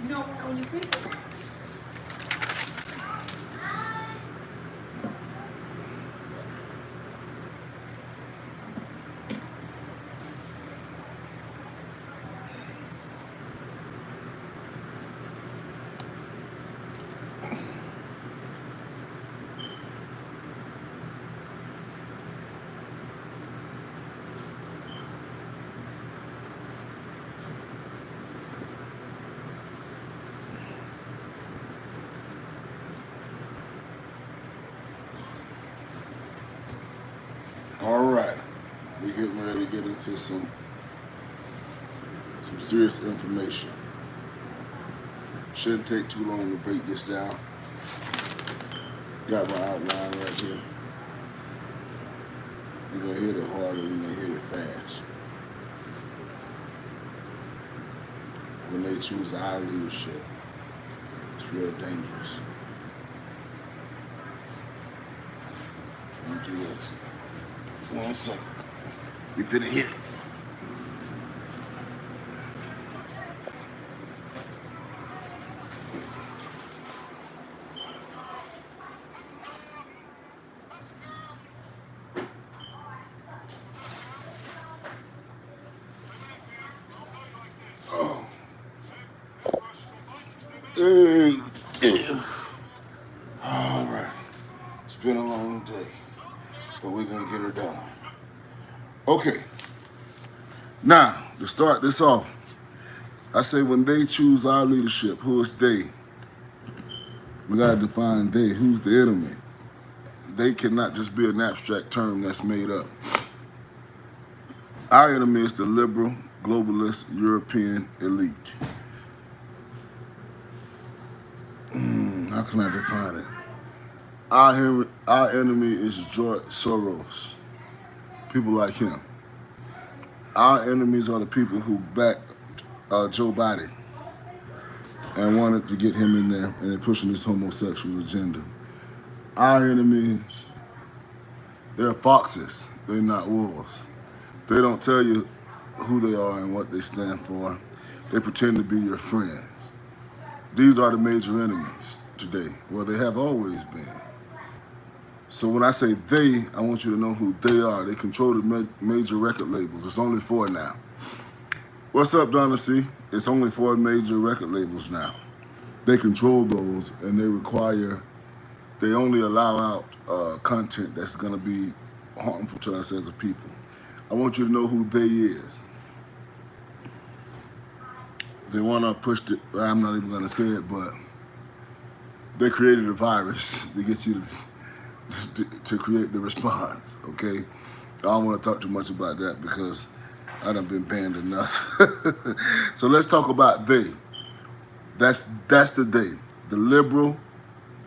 You don't want on your speaker. All right, we're getting ready to get into some serious information. Shouldn't take too long to break this down. Got my outline right here. We're gonna hit it hard and we're gonna hit it fast. When they choose our leadership, it's real dangerous. Let me do this. 1 second. We finna hit it. Oh. All right. It's been a long day, but we're gonna get her done. Okay. Now, to start this off, I say when they choose our leadership, who is they? We gotta define they. Who's the enemy? They cannot just be an abstract term that's made up. Our enemy is the liberal, globalist, European elite. How can I define it? Our enemy is George Soros, people like him. Our enemies are the people who backed Joe Biden and wanted to get him in there, and they're pushing this homosexual agenda. Our enemies, they're foxes, they're not wolves. They don't tell you who they are and what they stand for. They pretend to be your friends. These are the major enemies today. Well, they have always been. So when I say they, I want you to know who they are. They control the major record labels. It's only 4 now. What's up, Donna C? It's only 4 major record labels now. They control those, and they only allow out content that's gonna be harmful to us as a people. I want you to know who they is. They wanna push I'm not even gonna say it, but they created a virus to get you to create the response, okay? I don't want to talk too much about that because I done been banned enough. So let's talk about they. That's the they. The liberal,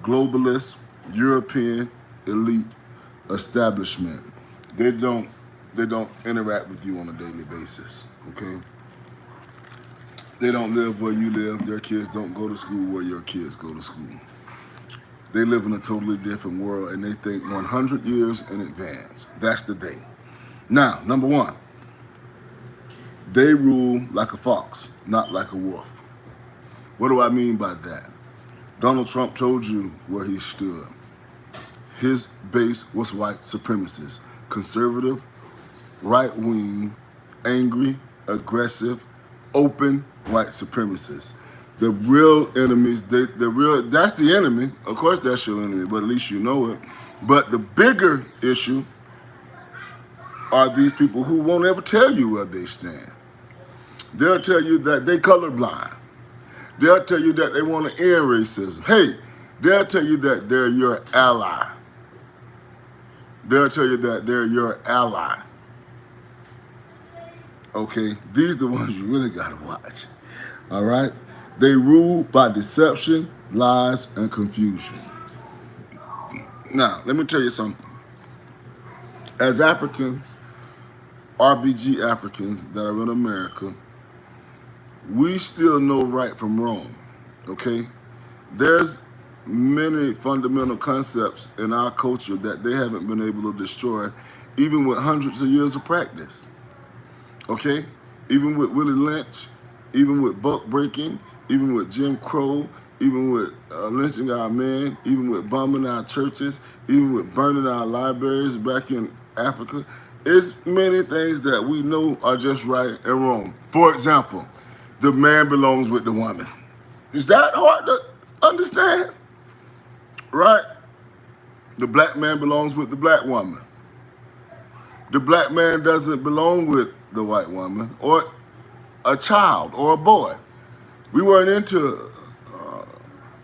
globalist, European elite establishment. They don't interact with you on a daily basis, okay? They don't live where you live. Their kids don't go to school where your kids go to school. They live in a totally different world, and they think 100 years in advance. That's the they. Now, number 1, they rule like a fox, not like a wolf. What do I mean by that? Donald Trump told you where he stood. His base was white supremacists, conservative, right-wing, angry, aggressive, open white supremacists. The real enemies, that's the enemy. Of course that's your enemy, but at least you know it. But the bigger issue are these people who won't ever tell you where they stand. They'll tell you that they colorblind. They'll tell you that they want to end racism. Hey, they'll tell you that they're your ally. They'll tell you that they're your ally. Okay, these are the ones you really gotta watch. All right? They rule by deception, lies, and confusion. Now, let me tell you something. As Africans, RBG Africans that are in America, we still know right from wrong, okay? There's many fundamental concepts in our culture that they haven't been able to destroy, even with hundreds of years of practice, okay? Even with Willie Lynch even with buck breaking, even with Jim Crow, even with lynching our men, even with bombing our churches, even with burning our libraries back in Africa. It's many things that we know are just right and wrong. For example, the man belongs with the woman. Is that hard to understand? Right? The black man belongs with the black woman. The black man doesn't belong with the white woman or a child or a boy. We weren't into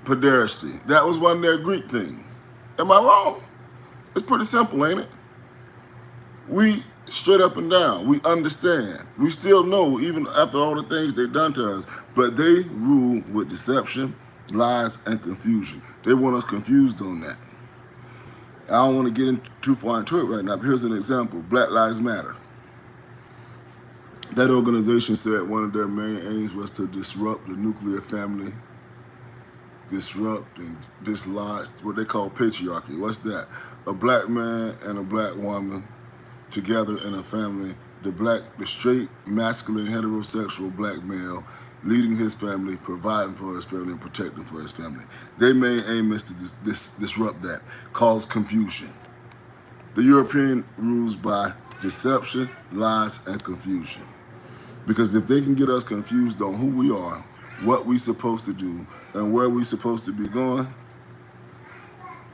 pederasty. That was one of their Greek things. Am I wrong? It's pretty simple, ain't it? We straight up and down. We understand. We still know, even after all the things they've done to us, but they rule with deception, lies, and confusion. They want us confused on that. I don't want to get too far into it right now, but here's an example. Black Lives Matter. That organization said one of their main aims was to disrupt the nuclear family, disrupt and dislodge what they call patriarchy. What's that? A black man and a black woman together in a family, the straight, masculine, heterosexual black male leading his family, providing for his family, and protecting for his family. Their main aim is to disrupt that, cause confusion. The European rules by deception, lies, and confusion. Because if they can get us confused on who we are, what we're supposed to do, and where we're supposed to be going,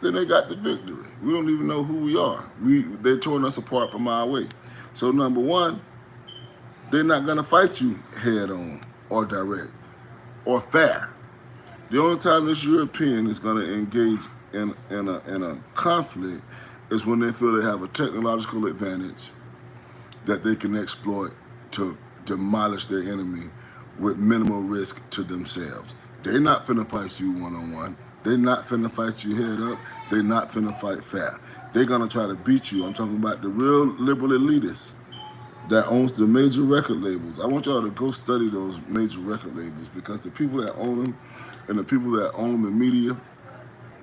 then they got the victory. We don't even know who we are. They're torn us apart from our way. So number one, they're not gonna fight you head on or direct or fair. The only time this European is gonna engage in a conflict is when they feel they have a technological advantage that they can exploit to demolish their enemy with minimal risk to themselves. They're not finna fight you one-on-one. They're not finna fight you head up. They're not finna fight fair. They're gonna try to beat you. I'm talking about the real liberal elitists that owns the major record labels. I want y'all to go study those major record labels, because the people that own them and the people that own the media,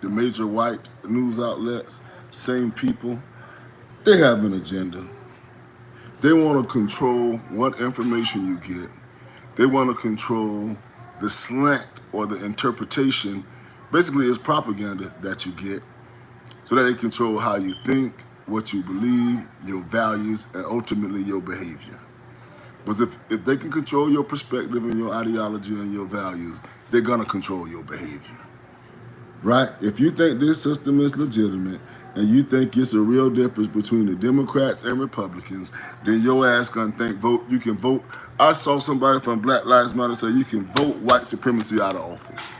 the major white news outlets, same people, they have an agenda. They want to control what information you get. They want to control the slant or the interpretation. Basically, it's propaganda that you get, so that they control how you think, what you believe, your values, and ultimately your behavior. Because if they can control your perspective and your ideology and your values, they're going to control your behavior. Right? If you think this system is legitimate and you think it's a real difference between the Democrats and Republicans, then your ass gonna think you can vote. I saw somebody from Black Lives Matter say you can vote white supremacy out of office.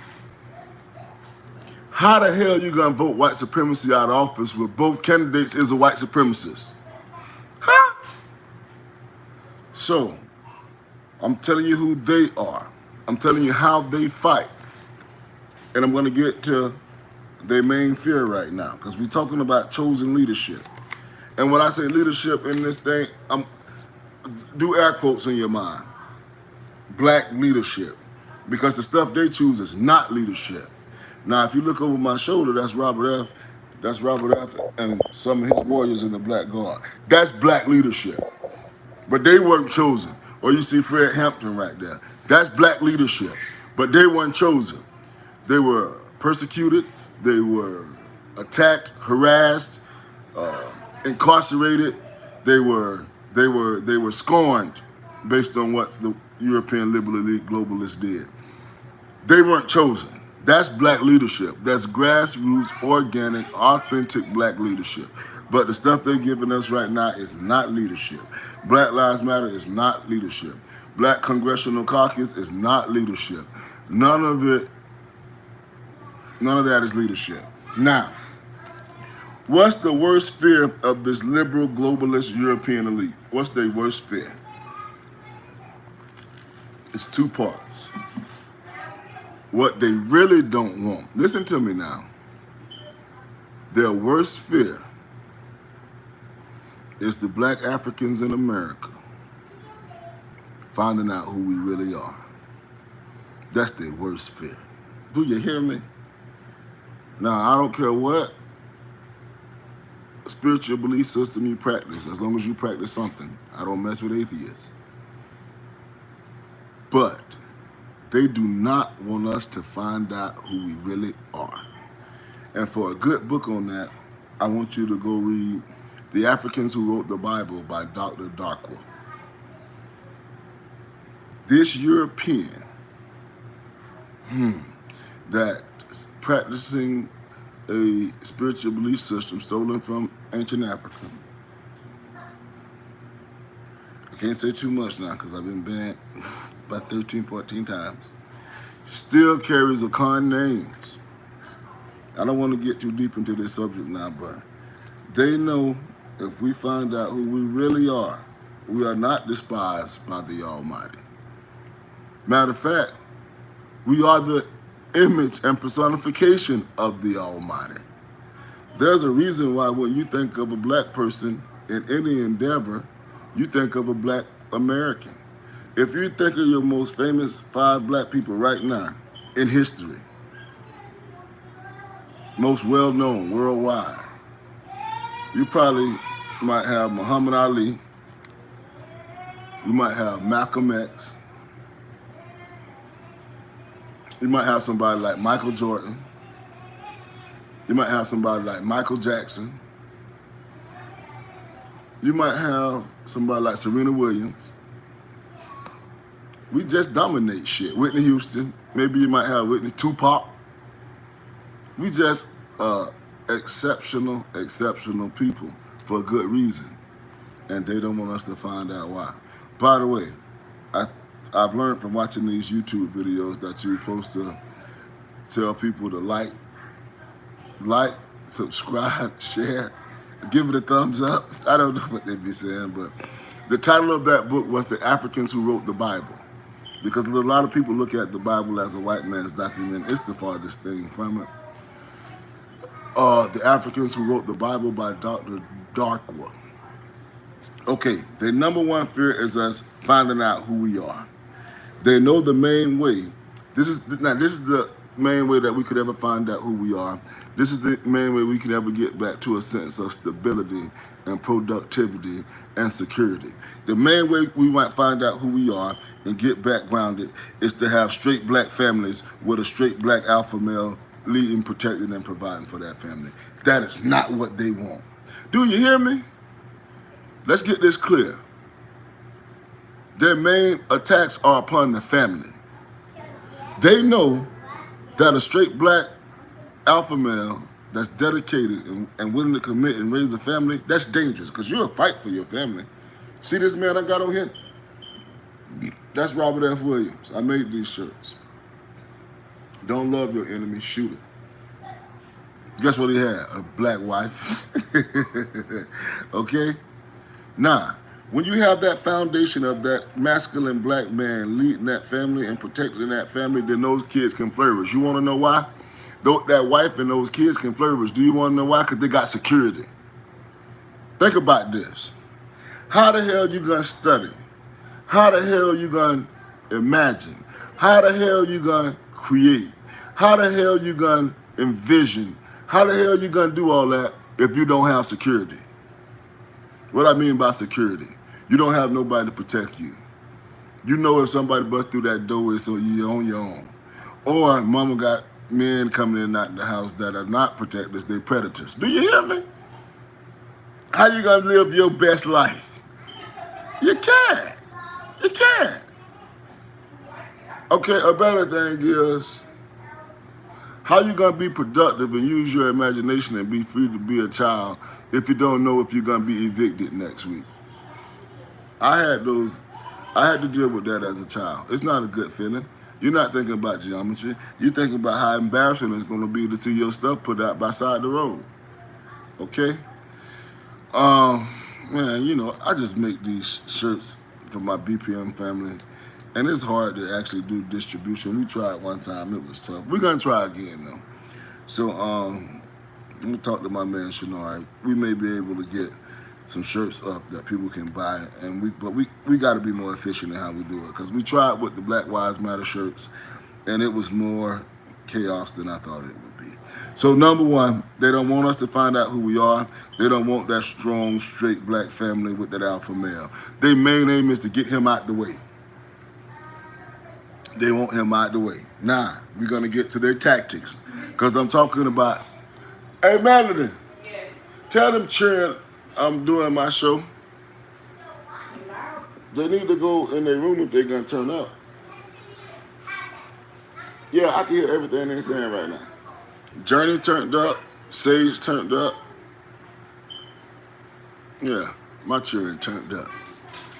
How the hell you gonna vote white supremacy out of office with both candidates is a white supremacist? Huh? So, I'm telling you who they are. I'm telling you how they fight. And I'm gonna get to their main fear right now, because we're talking about chosen leadership. And when I say leadership in this thing, do air quotes in your mind. Black leadership. Because the stuff they choose is not leadership. Now, if you look over my shoulder, that's Robert F. That's Robert F. and some of his warriors in the Black Guard. That's black leadership. But they weren't chosen. Or you see Fred Hampton right there. That's black leadership. But they weren't chosen. They were persecuted. They were attacked, harassed, incarcerated. They were scorned based on what the European liberal elite globalists did. They weren't chosen. That's black leadership. That's grassroots, organic, authentic black leadership. But the stuff they're giving us right now is not leadership. Black Lives Matter is not leadership. Black Congressional Caucus is not leadership. None of that is leadership. Now, what's the worst fear of this liberal, globalist European elite? What's their worst fear? It's two parts. What they really don't want. Listen to me now. Their worst fear is the black Africans in America finding out who we really are. That's their worst fear. Do you hear me? Now, I don't care what spiritual belief system you practice, as long as you practice something. I don't mess with atheists. But They do not want us to find out who we really are. And for a good book on that, I want you to go read The Africans Who Wrote the Bible by Dr. Darkwa. This European that practicing a spiritual belief system stolen from ancient Africa. I can't say too much now because I've been banned about 13, 14 times. Still carries a con names. I don't want to get too deep into this subject now, but they know if we find out who we really are, we are not despised by the Almighty. Matter of fact, we are the image and personification of the Almighty. There's a reason why when you think of a black person in any endeavor, you think of a black American. If you think of your most famous 5 black people right now in history, most well-known worldwide, you probably might have Muhammad Ali, you might have Malcolm X, you might have somebody like Michael Jordan, you might have somebody like Michael Jackson, you might have somebody like Serena Williams. We just dominate shit. Whitney Houston, maybe you might have Whitney, Tupac. We just exceptional people for a good reason. And they don't want us to find out why. By the way, I've learned from watching these YouTube videos that you're supposed to tell people to like, subscribe, share, give it a thumbs up. I don't know what they'd be saying, but the title of that book was The Africans Who Wrote the Bible. Because a lot of people look at the Bible as a white man's document. It's the farthest thing from it. The Africans Who Wrote the Bible by Dr. Darkwa. Okay, their number one fear is us finding out who we are. They know the main way. This is the main way that we could ever find out who we are. This is the main way we could ever get back to a sense of stability and productivity and security. The main way we might find out who we are and get back grounded is to have straight black families with a straight black alpha male leading, protecting, and providing for that family. That is not what they want. Do you hear me? Let's get this clear. Their main attacks are upon the family. They know that a straight black alpha male that's dedicated and willing to commit and raise a family, that's dangerous because you'll fight for your family. See this man I got on here? That's Robert F. Williams. I made these shirts. Don't love your enemy, shoot him. Guess what he had? A black wife. Okay? Now, when you have that foundation of that masculine black man leading that family and protecting that family, then those kids can flourish. You want to know why? That wife and those kids can flourish. Do you want to know why? Because they got security. Think about this. How the hell you going to study? How the hell you going to imagine? How the hell you going to create? How the hell you going to envision? How the hell you going to do all that if you don't have security? What I mean by security, you don't have nobody to protect you. You know if somebody busts through that door, it's you're on your own. Or mama got men coming in and out the house that are not protectors, they're predators. Do you hear me? How you gonna live your best life? You can't. You can't. Okay, a better thing is, how you gonna be productive and use your imagination and be free to be a child if you don't know if you're gonna be evicted next week? I had to deal with that as a child. It's not a good feeling. You're not thinking about geometry. You're thinking about how embarrassing it's gonna be to see your stuff put out by side the road. Okay? Man, you know, I just make these shirts for my BPM family. And it's hard to actually do distribution. We tried one time, it was tough. We're gonna try again though. So I'm gonna talk to my man Shanari. We may be able to get some shirts up that people can buy, and we gotta be more efficient in how we do it. Because we tried with the Black Lives Matter shirts, and it was more chaos than I thought it would be. So number one, they don't want us to find out who we are. They don't want that strong, straight black family with that alpha male. Their main aim is to get him out the way. They want him out the way. Now, we're going to get to their tactics. Because I'm talking about, hey, Melody, tell them cheering I'm doing my show. They need to go in their room if they're going to turn up. Yeah, I can hear everything they're saying right now. Journey turned up. Sage turned up. Yeah, my children turned up.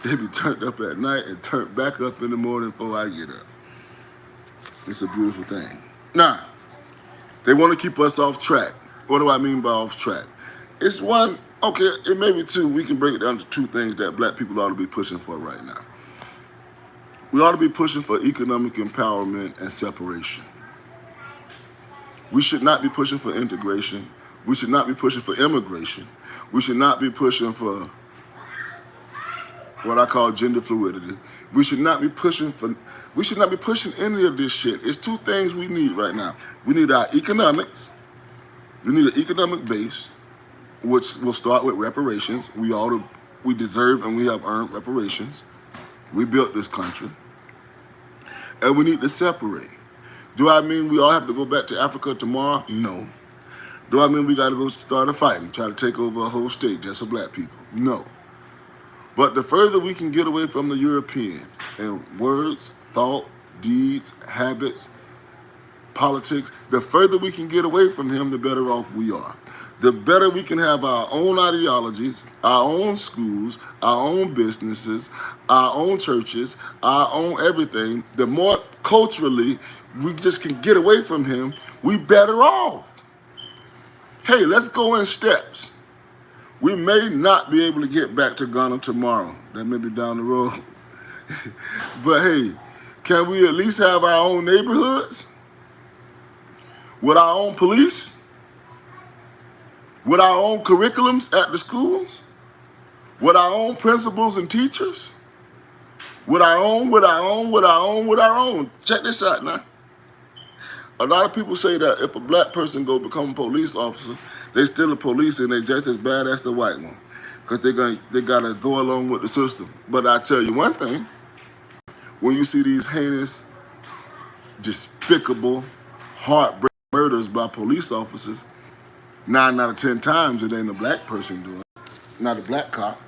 They be turned up at night and turned back up in the morning before I get up. It's a beautiful thing. Now, they want to keep us off track. What do I mean by off track? It's one, okay, it may be two. We can break it down to two things that black people ought to be pushing for right now. We ought to be pushing for economic empowerment and separation. We should not be pushing for integration. We should not be pushing for immigration. We should not be pushing for what I call gender fluidity. We should not be pushing any of this shit. It's two things we need right now. We need our economics. We need an economic base, which will start with reparations. We deserve and we have earned reparations. We built this country. And we need to separate. Do I mean we all have to go back to Africa tomorrow? No. Do I mean we got to go start a fight and try to take over a whole state just for black people? No. But the further we can get away from the European in words, thought, deeds, habits, politics, the further we can get away from him, the better off we are. The better we can have our own ideologies, our own schools, our own businesses, our own churches, our own everything, the more culturally we just can get away from him, we better off. Hey, let's go in steps. We may not be able to get back to Ghana tomorrow. That may be down the road. But hey, can we at least have our own neighborhoods? With our own police? With our own curriculums at the schools? With our own principals and teachers? With our own. Check this out now. A lot of people say that if a black person go become a police officer, they still a police and they just as bad as the white one. Because they gotta go along with the system. But I tell you one thing, when you see these heinous, despicable, heartbreaking murders by police officers, 9 out of 10 times it ain't a black person doing it. Not a black cop.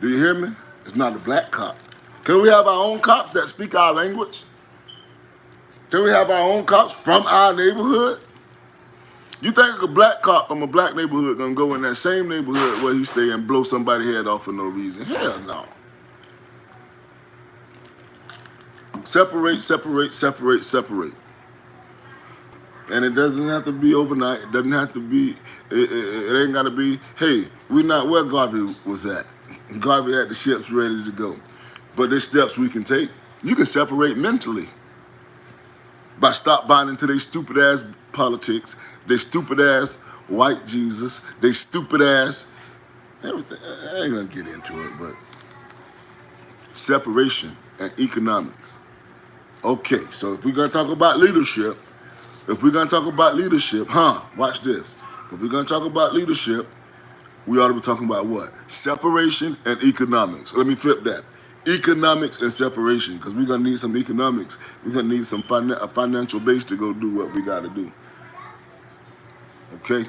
Do you hear me? It's not a black cop. Can we have our own cops that speak our language? Can we have our own cops from our neighborhood? You think a black cop from a black neighborhood gonna go in that same neighborhood where he stay and blow somebody's head off for no reason? Hell no. Separate, separate, separate, separate. And it doesn't have to be overnight. It doesn't have to be, it ain't gotta be, hey, we're not where Garvey was at. Garvey had the ships ready to go. But there's steps we can take. You can separate mentally. By stop buying into their stupid ass politics, their stupid ass white Jesus, their stupid ass everything. I ain't gonna get into it, but separation and economics. Okay, so if we're gonna talk about leadership, watch this. If we're gonna talk about leadership, we ought to be talking about what? Separation and economics. Let me flip that. Economics and separation, because we're gonna need some economics. We're gonna need some a financial base to go do what we gotta do. Okay?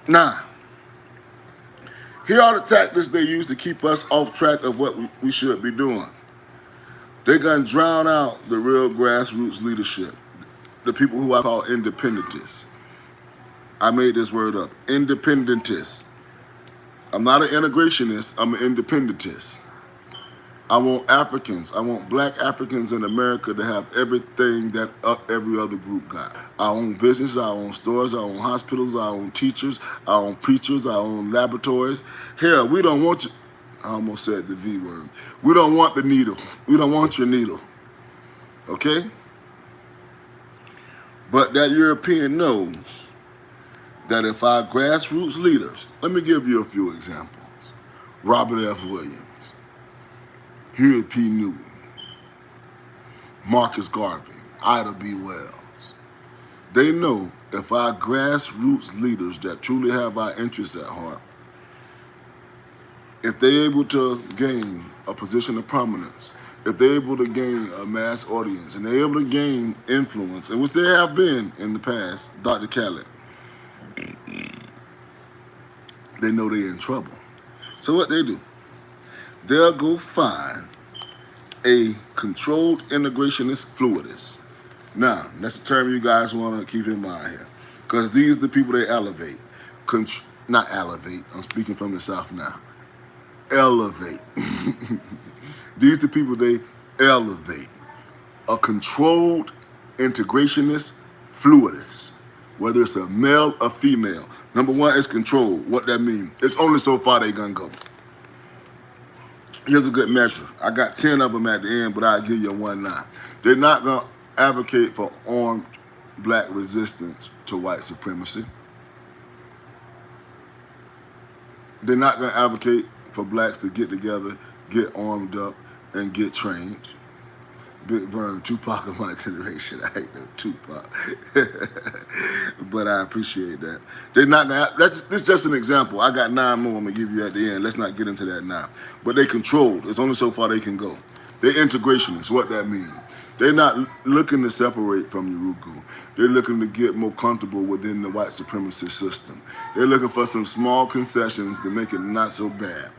Now, here are the tactics they use to keep us off track of what we should be doing. They're gonna drown out the real grassroots leadership, the people who I call independentists. I made this word up, independentists. I'm not an integrationist, I'm an independentist. I want Africans, I want black Africans in America to have everything that every other group got. I own businesses, I own stores, I own hospitals, I own teachers, I own preachers, I own laboratories. Hell, we don't want you, I almost said the V word. We don't want the needle. We don't want your needle. Okay? But that European knows that if our grassroots leaders, let me give you a few examples. Robert F. Williams, Huey P. Newton, Marcus Garvey, Ida B. Wells. They know if our grassroots leaders that truly have our interests at heart, if they're able to gain a position of prominence, if they're able to gain a mass audience and they're able to gain influence, and which they have been in the past, Dr. Khaled, they know they're in trouble. So what they do, they'll go find a controlled integrationist fluidist. Now, that's a term you guys want to keep in mind here, because these are the people they elevate. Not elevate, I'm speaking from the South now. Elevate. These are the people they elevate. A controlled integrationist fluidist, whether it's a male or female. Number one is control. What that means? It's only so far they gonna go. Here's a good measure. I got 10 of them at the end, but I'll give you one now. They're not gonna advocate for armed black resistance to white supremacy. They're not gonna advocate for blacks to get together, get armed up, and get trained. Big Vern, Tupac of my generation. I hate that Tupac, but I appreciate that. They're not gonna. This is just an example. I got 9 more I'm gonna give you at the end. Let's not get into that now. But they controlled. It's only so far they can go. They're integrationists. What that means? They're not looking to separate from Urugu. They're looking to get more comfortable within the white supremacist system. They're looking for some small concessions to make it not so bad.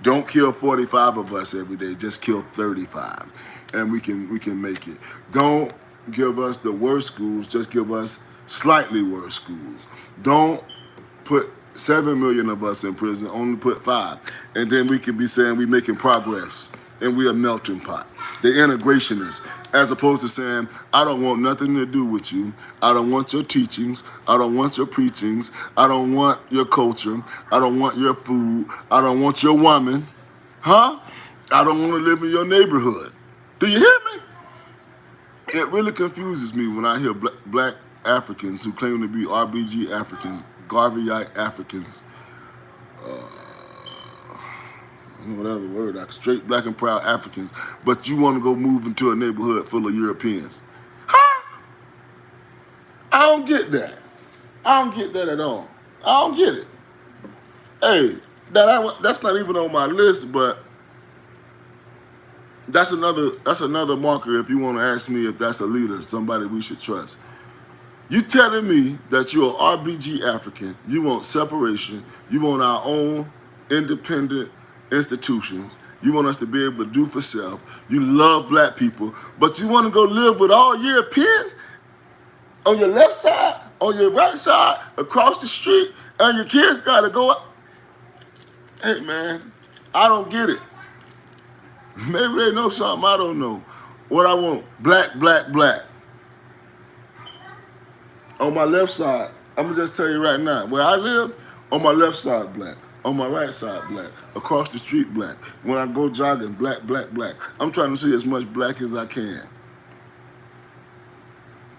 Don't kill 45 of us every day. Just kill 35. And we can make it. Don't give us the worst schools, just give us slightly worse schools. Don't put 7 million of us in prison, only put 5. And then we can be saying we're making progress and we're a melting pot. The integrationists, as opposed to saying, I don't want nothing to do with you. I don't want your teachings. I don't want your preachings. I don't want your culture. I don't want your food. I don't want your woman. Huh? I don't want to live in your neighborhood. Do you hear me? It really confuses me when I hear black Africans who claim to be RBG Africans, Garveyite Africans, what other word, like straight black and proud Africans, but you want to go move into a neighborhood full of Europeans. Huh? I don't get that. I don't get that at all. I don't get it. Hey, that's not even on my list, but that's another marker if you want to ask me if that's a leader, somebody we should trust. You telling me that you're an RBG African, you want separation, you want our own independent institutions, you want us to be able to do for self, you love black people, but you want to go live with all Europeans on your left side, on your right side, across the street, and your kids got to go up. Hey, man, I don't get it. Maybe they know something I don't know. What I want, black, black, black. On my left side, I'm going to just tell you right now, where I live, on my left side, black. On my right side, black. Across the street, black. When I go jogging, black, black, black. I'm trying to see as much black as I can.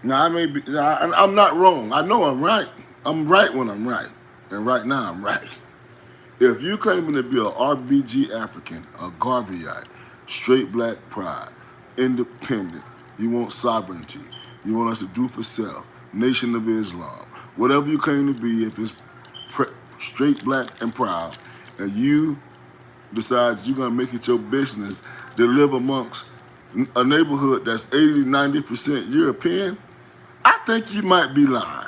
Now, I'm not wrong. I know I'm right. I'm right when I'm right. And right now, I'm right. If you claiming to be a RBG African, a Garveyite, straight black pride, independent, you want sovereignty, you want us to do for self, Nation of Islam, whatever you claim to be, if it's straight black and proud, and you decide you're going to make it your business to live amongst a neighborhood that's 80-90% European, I think you might be lying.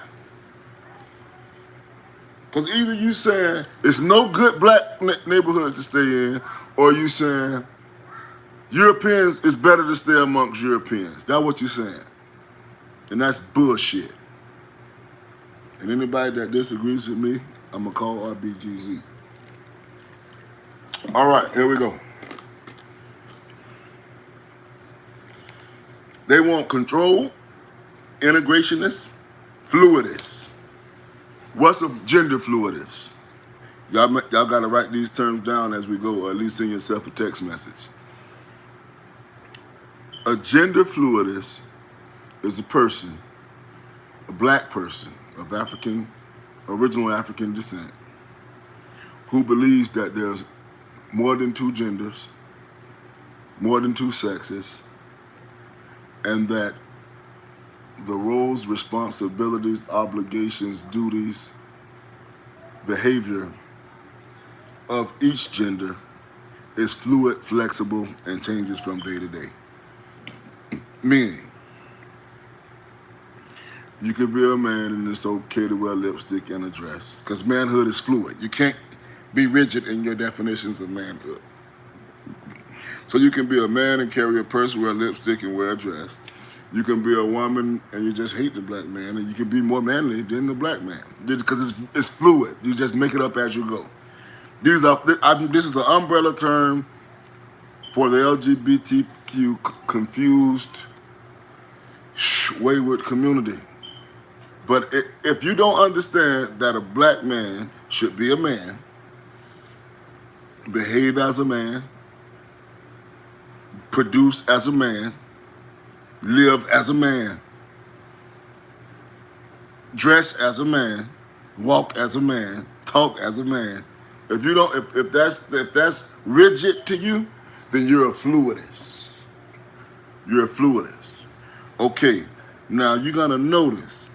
Because either you saying it's no good black neighborhoods to stay in, or you saying Europeans, it's better to stay amongst Europeans. That's what you're saying. And that's bullshit. And anybody that disagrees with me, I'm going to call RBGZ. All right, here we go. They want control, integrationists, fluidists. What's a gender fluidist? Y'all got to write these terms down as we go, or at least send yourself a text message. A gender fluidist is a person, a black person of original African descent, who believes that there's more than 2 genders, more than 2 sexes, and that the roles, responsibilities, obligations, duties, behavior of each gender is fluid, flexible, and changes from day to day. Meaning, you could be a man and it's okay to wear lipstick and a dress. Because manhood is fluid. You can't be rigid in your definitions of manhood. So you can be a man and carry a purse, wear lipstick, and wear a dress. You can be a woman and you just hate the black man, and you can be more manly than the black man. Because it's fluid. You just make it up as you go. This is an umbrella term for the LGBTQ confused, wayward community. But if you don't understand that a black man should be a man, behave as a man, produce as a man, live as a man, dress as a man, walk as a man, talk as a man. If that's rigid to you, then you're a fluidist. You're a fluidist. Okay, now you're gonna notice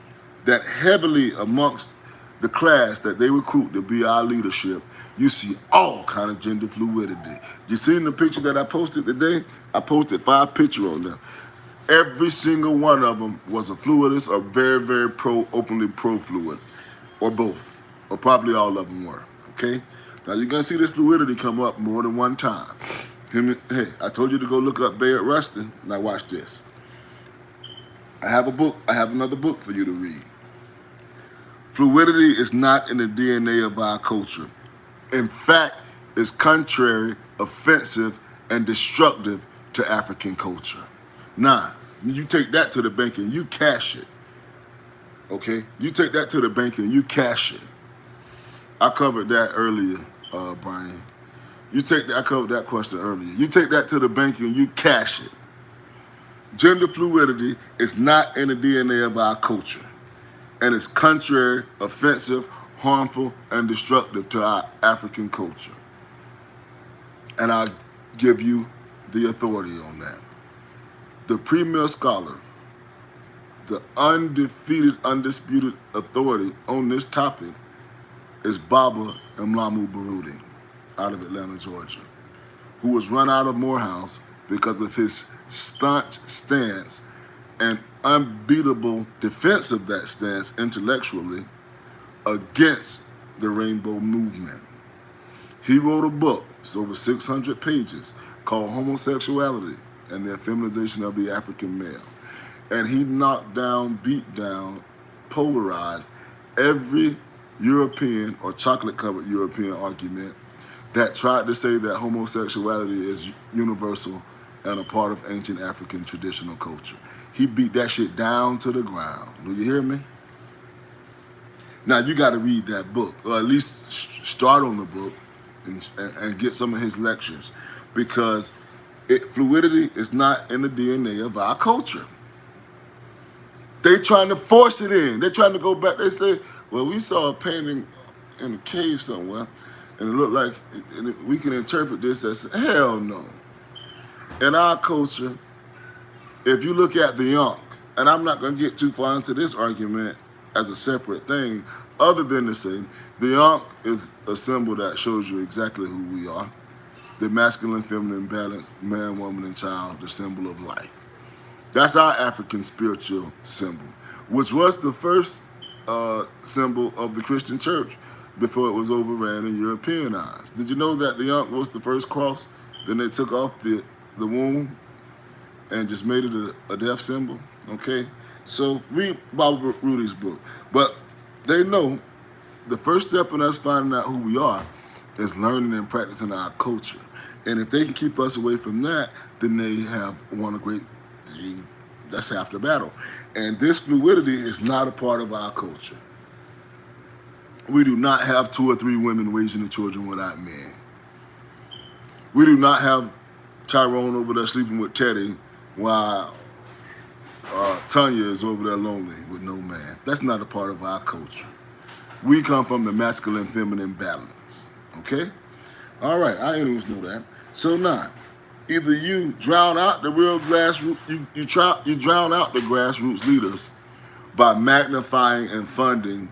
that heavily amongst the class that they recruit to be our leadership, you see all kind of gender fluidity. You seen the picture that I posted today? I posted 5 pictures on them. Every single one of them was a fluidist or very, very openly pro-fluid, or both, or probably all of them were, okay? Now you're gonna see this fluidity come up more than one time. Hey, I told you to go look up Bayard Rustin. Now watch this. I have another book for you to read. Fluidity is not in the DNA of our culture. In fact, it's contrary, offensive, and destructive to African culture. Now, you take that to the bank and you cash it. Okay? You take that to the bank and you cash it. I covered that earlier, Brian. I covered that question earlier. You take that to the bank and you cash it. Gender fluidity is not in the DNA of our culture, and it's contrary, offensive, harmful, and destructive to our African culture. And I'll give you the authority on that. The premier scholar, the undefeated, undisputed authority on this topic is Baba Mlamu Baruti out of Atlanta, Georgia, who was run out of Morehouse because of his staunch stance and unbeatable defense of that stance intellectually against the rainbow movement. He wrote a book, it's over 600 pages, called Homosexuality and the Feminization of the African Male. And he knocked down, beat down, polarized every European or chocolate-covered European argument that tried to say that homosexuality is universal and a part of ancient African traditional culture. He beat that shit down to the ground. Do you hear me? Now, you got to read that book, or at least start on the book and get some of his lectures, because fluidity is not in the DNA of our culture. They trying to force it in. They're trying to go back. They say, well, we saw a painting in a cave somewhere, and it looked like we can interpret this as, hell no. In our culture, if you look at the Ankh, and I'm not going to get too far into this argument as a separate thing, other than to say the Ankh is a symbol that shows you exactly who we are. The masculine, feminine balance, man, woman, and child, the symbol of life. That's our African spiritual symbol, which was the first symbol of the Christian church before it was overran and Europeanized. Did you know that the Ankh was the first cross? Then they took off the womb and just made it a death symbol, okay? So read Baba Baruti's book. But they know the first step in us finding out who we are is learning and practicing our culture. And if they can keep us away from that, then they have won a great, that's half the battle. And this fluidity is not a part of our culture. We do not have 2 or 3 women raising the children without men. We do not have Tyrone over there sleeping with Teddy while Tanya is over there lonely with no man. That's not a part of our culture. We come from the masculine-feminine balance, okay? All right, I anyways know that. So now, either you drown out the real grassroots, you drown out the grassroots leaders by magnifying and funding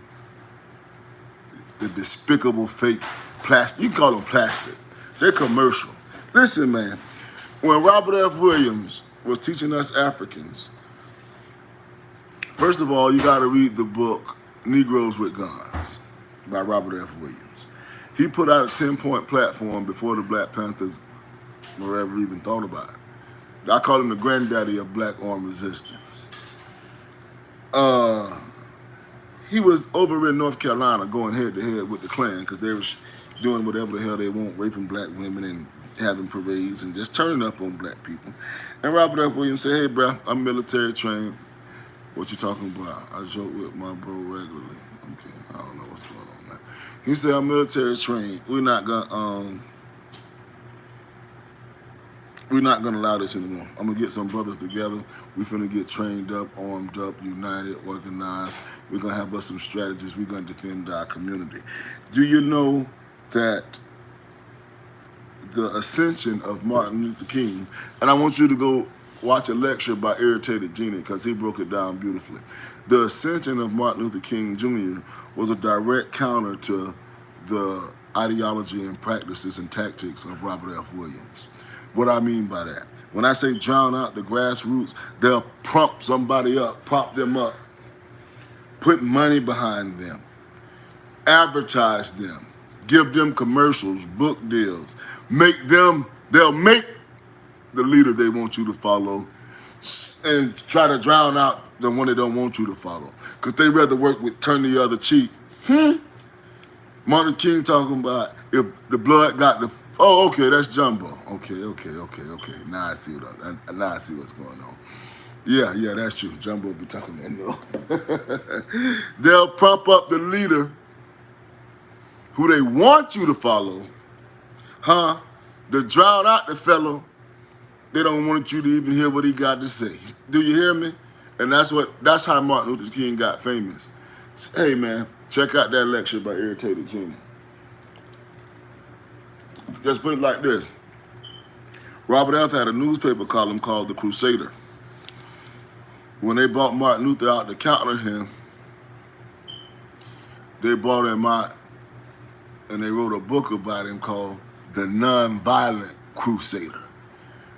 the despicable fake plastic. You can call them plastic. They're commercial. Listen, man, when Robert F. Williams was teaching us Africans, first of all, you got to read the book Negroes with Guns by Robert F. Williams. He put out a 10-point platform before the Black Panthers were ever even thought about it. I call him the granddaddy of black armed resistance. He was over in North Carolina going head to head with the Klan because they were doing whatever the hell they want, raping black women and having parades and just turning up on black people. And Robert F. Williams said, hey, bro, I'm military trained. What you talking about? I joke with my bro regularly. Okay, I don't know what's going on now. He said, I'm military trained. We're not gonna allow this anymore. I'm gonna get some brothers together. We're finna get trained up, armed up, united, organized. We're gonna have us some strategies. We're gonna defend our community. Do you know that the ascension of Martin Luther King, and I want you to go watch a lecture by Irritated Genie because he broke it down beautifully. The ascension of Martin Luther King Jr. was a direct counter to the ideology and practices and tactics of Robert F. Williams. What I mean by that, when I say drown out the grassroots, they'll prop somebody up, prop them up, put money behind them, advertise them, give them commercials, book deals, they'll make the leader they want you to follow and try to drown out the one they don't want you to follow. Because they rather work with turn the other cheek. Martin King talking about if the blood got the, oh, okay, that's Jumbo. Okay. Now I see what's going on. Yeah, that's true. Jumbo be talking that no. They'll prop up the leader who they want you to follow, to drown out the fellow they don't want you to even hear what he got to say. Do you hear me? And that's how Martin Luther King got famous. Hey man, check out that lecture by Irritated Genie. Just put it like this. Robert F. had a newspaper column called The Crusader. When they brought Martin Luther out to counter him, they brought him out and they wrote a book about him called The Nonviolent Crusader.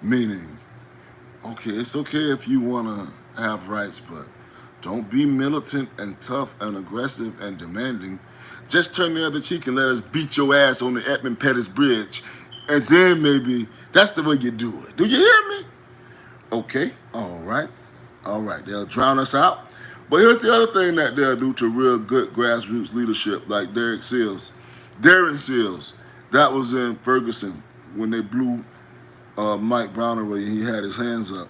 Meaning, okay, it's okay if you want to have rights, but don't be militant and tough and aggressive and demanding. Just turn the other cheek and let us beat your ass on the Edmund Pettus Bridge. And then maybe that's the way you do it. Do you hear me? Okay, all right. They'll drown us out. But here's the other thing that they'll do to real good grassroots leadership like Darren Seals. That was in Ferguson when they blew Mike Brown away and he had his hands up.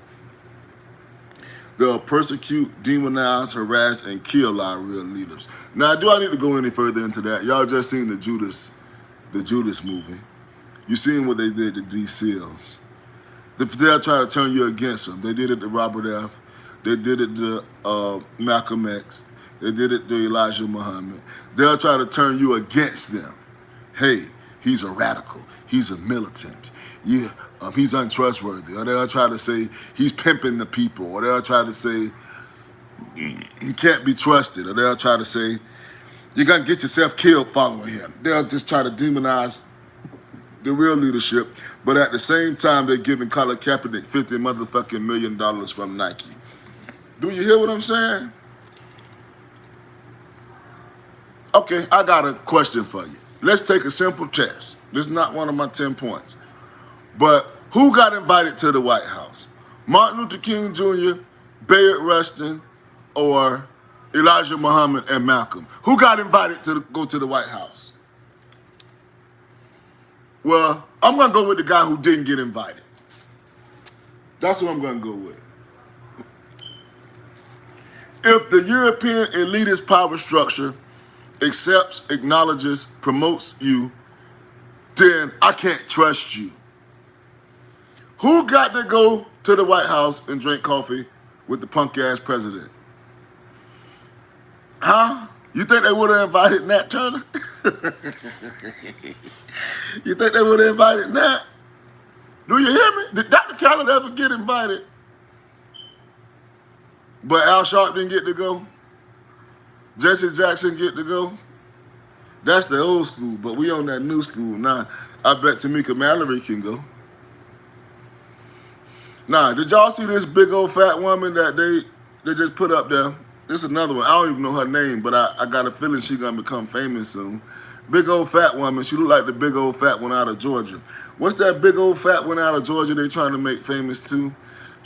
They'll persecute, demonize, harass, and kill our real leaders. Now, do I need to go any further into that? Y'all just seen the Judas movie. You seen what they did to D. Seals. They'll try to turn you against them. They did it to Robert F. They did it to Malcolm X. They did it to Elijah Muhammad. They'll try to turn you against them. Hey, he's a radical. He's a militant. Yeah, he's untrustworthy. Or they'll try to say he's pimping the people. Or they'll try to say he can't be trusted. Or they'll try to say you're going to get yourself killed following him. They'll just try to demonize the real leadership. But at the same time, they're giving Colin Kaepernick $50 million from Nike. Do you hear what I'm saying? Okay, I got a question for you. Let's take a simple test. This is not one of my 10 points. But who got invited to the White House? Martin Luther King Jr., Bayard Rustin, or Elijah Muhammad and Malcolm? Who got invited to go to the White House? Well, I'm going to go with the guy who didn't get invited. That's who I'm going to go with. If the European elitist power structure accepts, acknowledges, promotes you, then I can't trust you. Who got to go to the White House and drink coffee with the punk-ass president? You think they would have invited Nat Turner? You think they would have invited Nat? Do you hear me? Did Dr. Khaled ever get invited? But Al Sharpton didn't get to go? Jesse Jackson get to go? That's the old school, but we on that new school now. I bet Tamika Mallory can go. Nah, did y'all see this big old fat woman that they just put up there? This is another one. I don't even know her name, but I got a feeling she's gonna become famous soon. Big old fat woman. She look like the big old fat one out of Georgia. What's that big old fat one out of Georgia they trying to make famous too?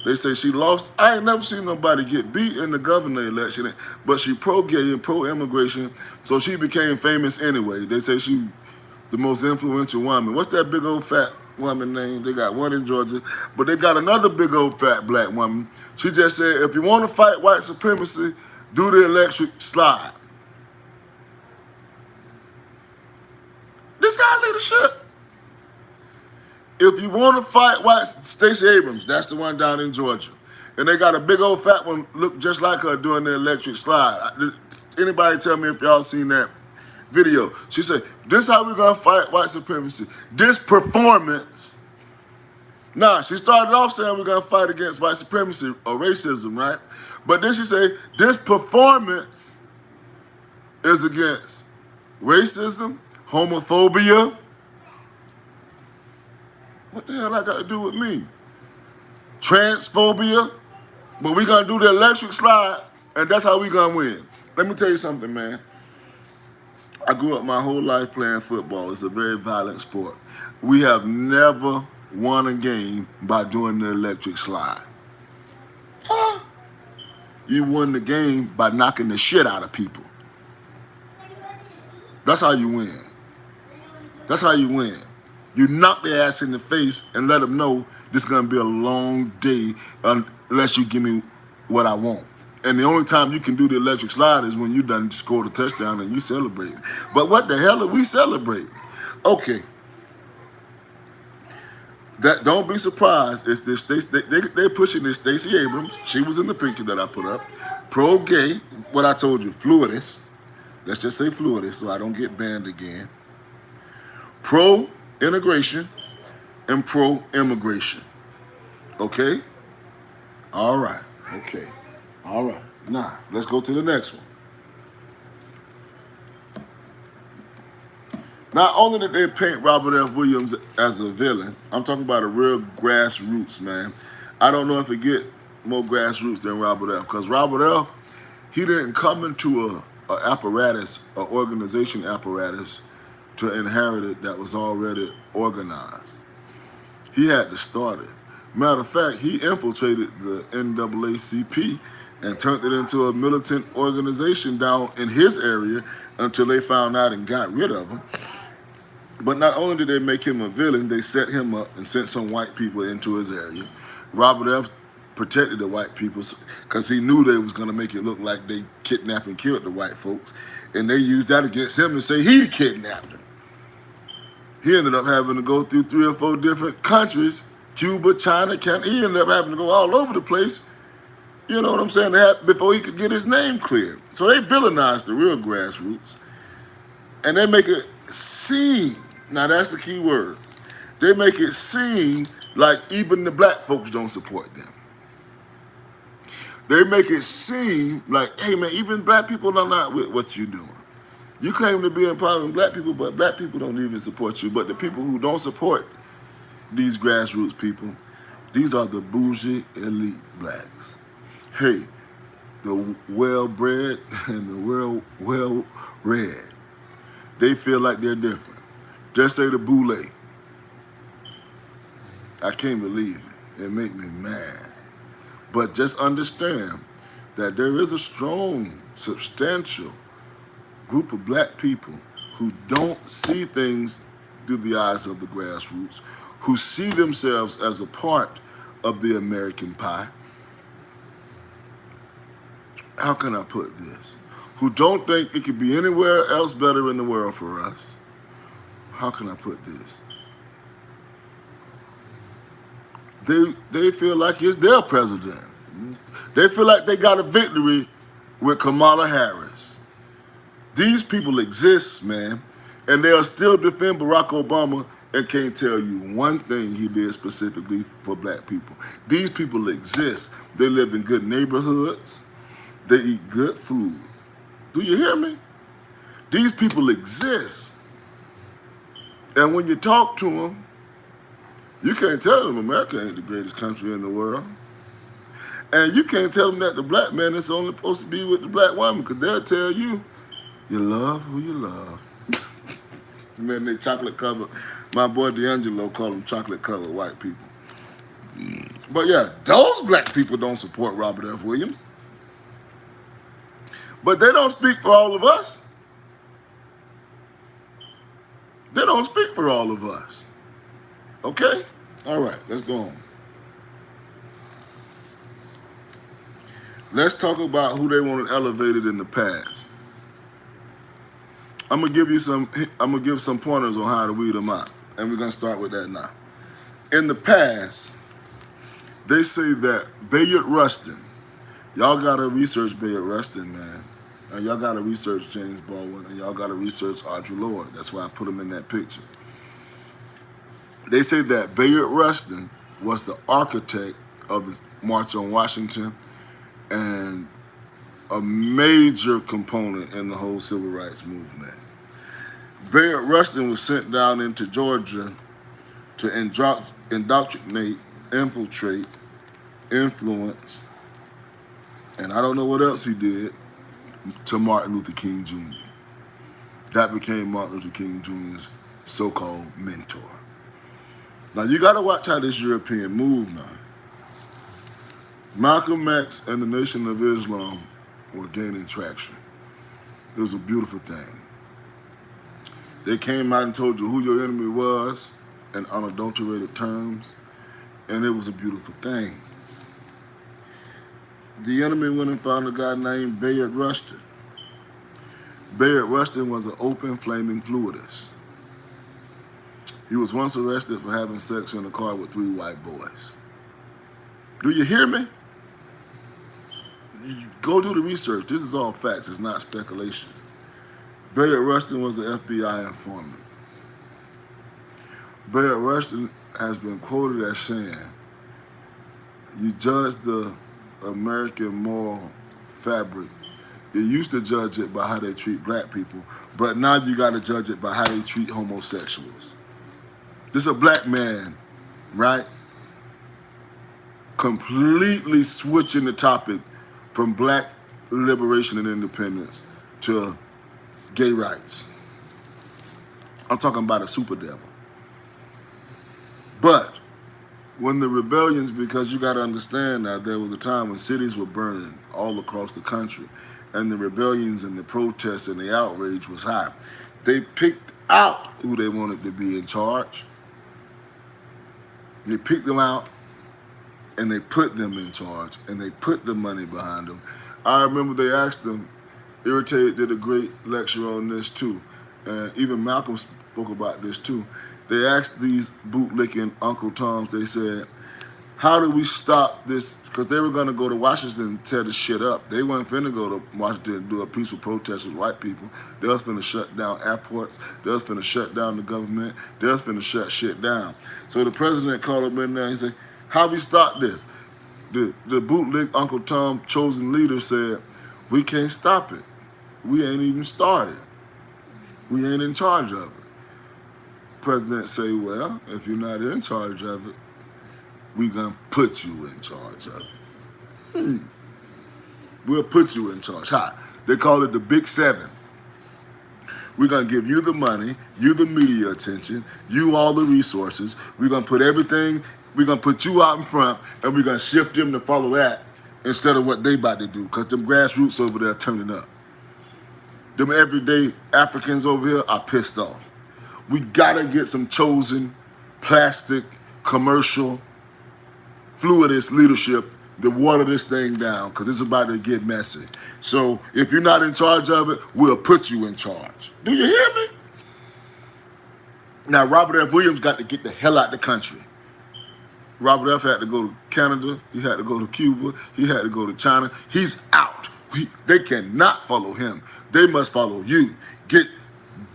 They say she lost. I ain't never seen nobody get beat in the governor election, but she pro-gay and pro-immigration, so she became famous anyway. They say she the most influential woman. What's that big old fat woman name? They got one in Georgia, but they got another big old fat black woman. She just said, if you want to fight white supremacy, do the electric slide. This our leadership. If you want to fight white, Stacey Abrams, that's the one down in Georgia. And they got a big old fat one, look just like her doing the electric slide. Anybody tell me if y'all seen that video? She said, this is how we're going to fight white supremacy. This performance. Nah, she started off saying we're going to fight against white supremacy or racism, right? But then she said, this performance is against racism, homophobia. What the hell I got to do with me? Transphobia. But we're going to do the electric slide, and that's how we're going to win. Let me tell you something, man. I grew up my whole life playing football. It's a very violent sport. We have never won a game by doing the electric slide. Huh? You won the game by knocking the shit out of people. That's how you win. That's how you win. You knock their ass in the face and let them know this is going to be a long day unless you give me what I want. And the only time you can do the electric slide is when you done scored a touchdown and you celebrate. But what the hell are we celebrating? Okay. Don't be surprised if they're pushing this Stacey Abrams. She was in the picture that I put up. Pro-gay, what I told you, fluidist. Let's just say fluidist so I don't get banned again. Pro-integration and pro-immigration. Okay? All right. Okay. All right. Now, let's go to the next one. Not only did they paint Robert F. Williams as a villain, I'm talking about a real grassroots, man. I don't know if it get more grassroots than Robert F. Because Robert F., he didn't come into a apparatus, an organization apparatus, to inherit it that was already organized. He had to start it. Matter of fact, he infiltrated the NAACP and turned it into a militant organization down in his area until they found out and got rid of him. But not only did they make him a villain, they set him up and sent some white people into his area. Robert F. protected the white people because he knew they was going to make it look like they kidnapped and killed the white folks. And they used that against him and say he kidnapped them. He ended up having to go through 3 or 4 different countries, Cuba, China, Canada. He ended up having to go all over the place, you know what I'm saying, before he could get his name cleared. So they villainized the real grassroots. And they make it seem, now that's the key word, they make it seem like even the black folks don't support them. They make it seem like, hey man, even black people are not with what you're doing. You claim to be empowering black people, but black people don't even support you. But the people who don't support these grassroots people, these are the bougie elite blacks. Hey, the well-bred and the well-read, they feel like they're different. Just say the boule. I can't believe it. It make me mad. But just understand that there is a strong, substantial group of black people who don't see things through the eyes of the grassroots, who see themselves as a part of the American pie. How can I put this? Who don't think it could be anywhere else better in the world for us. How can I put this? They feel like it's their president. They feel like they got a victory with Kamala Harris. These people exist, man, and they'll still defend Barack Obama and can't tell you one thing he did specifically for black people. These people exist. They live in good neighborhoods. They eat good food. Do you hear me? These people exist. And when you talk to them, You can't tell them America ain't the greatest country in the world. And you can't tell them that the black man is only supposed to be with the black woman, because they'll tell you, you love who you love. Man, they chocolate covered. My boy D'Angelo called them chocolate covered white people. But yeah, those black people don't support Robert F. Williams. But they don't speak for all of us. They don't speak for all of us. Okay? All right, let's go on. Let's talk about who they wanted elevated in the past. I'm gonna give some pointers on how to weed them out. And we're gonna start with that now. In the past, they say that Bayard Rustin, y'all gotta research Bayard Rustin, man. And y'all gotta research James Baldwin, and y'all gotta research Audre Lorde. That's why I put him in that picture. They say that Bayard Rustin was the architect of the March on Washington and a major component in the whole civil rights movement. Bayard Rustin was sent down into Georgia to indoctrinate, infiltrate, influence, and I don't know what else he did, to Martin Luther King Jr. That became Martin Luther King Jr.'s so-called mentor. Now you gotta watch how this European move now. Malcolm X and the Nation of Islam were gaining traction. It was a beautiful thing. They came out and told you who your enemy was in unadulterated terms, and it was a beautiful thing. The enemy went and found a guy named Bayard Rustin. Bayard Rustin was an open, flaming fluidist. He was once arrested for having sex in a car with 3 white boys. Do you hear me? You go do the research. This is all facts. It's not speculation. Bayard Rustin was an FBI informant. Bayard Rustin has been quoted as saying, you judge the American moral fabric. You used to judge it by how they treat black people, but now you got to judge it by how they treat homosexuals. This is a black man, right? Completely switching the topic from black liberation and independence to gay rights. I'm talking about a super devil. But when the rebellions, because you got to understand that there was a time when cities were burning all across the country, and the rebellions and the protests and the outrage was high. They picked out who they wanted to be in charge. They picked them out, and they put them in charge, and they put the money behind them. I remember they asked them, Irritated did a great lecture on this too, and even Malcolm spoke about this too. They asked these bootlicking Uncle Toms, they said, how do we stop this? Because they were going to go to Washington and tear the shit up. They weren't finna go to Washington and do a peaceful protest with white people. They was finna shut down airports. They was finna shut down the government. They was finna shut shit down. So the president called them in there and he said, how we stop this? The bootleg Uncle Tom chosen leader said, we can't stop it. We ain't even started. We ain't in charge of it. President say, well, if you're not in charge of it, we gonna put you in charge of it. We'll put you in charge. How? They call it the Big Seven. We're gonna give you the money, you the media attention, you all the resources. We're gonna put everything, we're gonna put you out in front, and we're gonna shift them to follow that instead of what they about to do, because them grassroots over there are turning up. Them everyday Africans over here are pissed off. We gotta get some chosen, plastic, commercial, fluidist leadership to water this thing down, because it's about to get messy. So if you're not in charge of it, we'll put you in charge. Do you hear me? Now, Robert F. Williams got to get the hell out the country. Robert F. had to go to Canada. He had to go to Cuba. He had to go to China. He's out. They cannot follow him. They must follow you. Get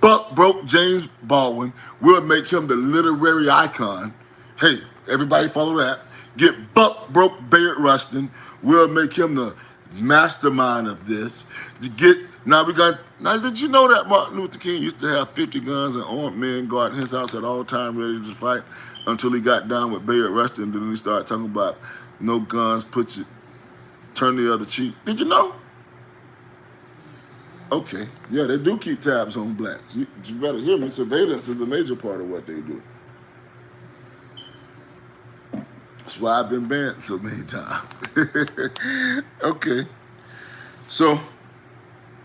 buck broke James Baldwin. We'll make him the literary icon. Hey, everybody follow that. Get buck broke Bayard Rustin. We'll make him the mastermind of this. You get Now did you know that Martin Luther King used to have 50 guns and armed men guarding his house at all times ready to fight until he got down with Bayard Rustin, and then he started talking about no guns, turn the other cheek. Did you know? Okay, yeah, they do keep tabs on blacks. You better hear me. Surveillance is a major part of what they do. That's why I've been banned so many times. Okay, so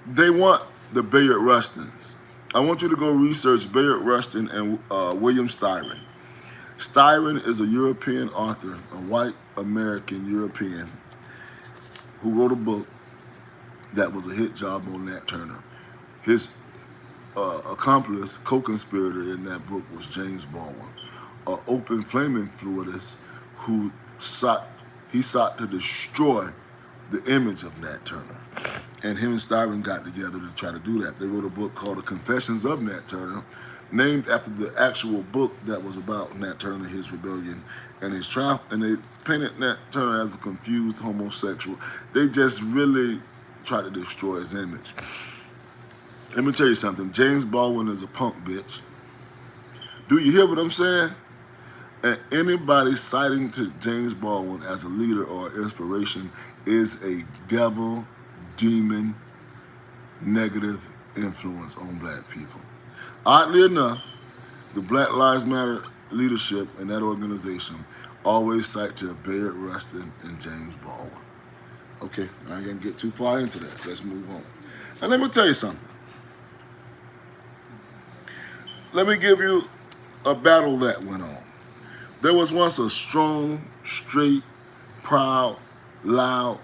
they want the Bayard Rustins. I want you to go research Bayard Rustin and William Styron. Styron is a European author, a white American European, who wrote a book that was a hit job on Nat Turner. His accomplice, co-conspirator in that book was James Baldwin, an open flaming fluidist who sought to destroy the image of Nat Turner. And him and Styron got together to try to do that. They wrote a book called The Confessions of Nat Turner, named after the actual book that was about Nat Turner, his rebellion, and his trial. And they painted Nat Turner as a confused homosexual. They just really tried to destroy his image. Let me tell you something. James Baldwin is a punk bitch. Do you hear what I'm saying? And anybody citing to James Baldwin as a leader or inspiration is a devil, demon, negative influence on black people. Oddly enough, the Black Lives Matter leadership in that organization always cite to Bayard Rustin and James Baldwin. Okay, I ain't gonna get too far into that. Let's move on. And let me tell you something. Let me give you a battle that went on. There was once a strong, straight, proud, loud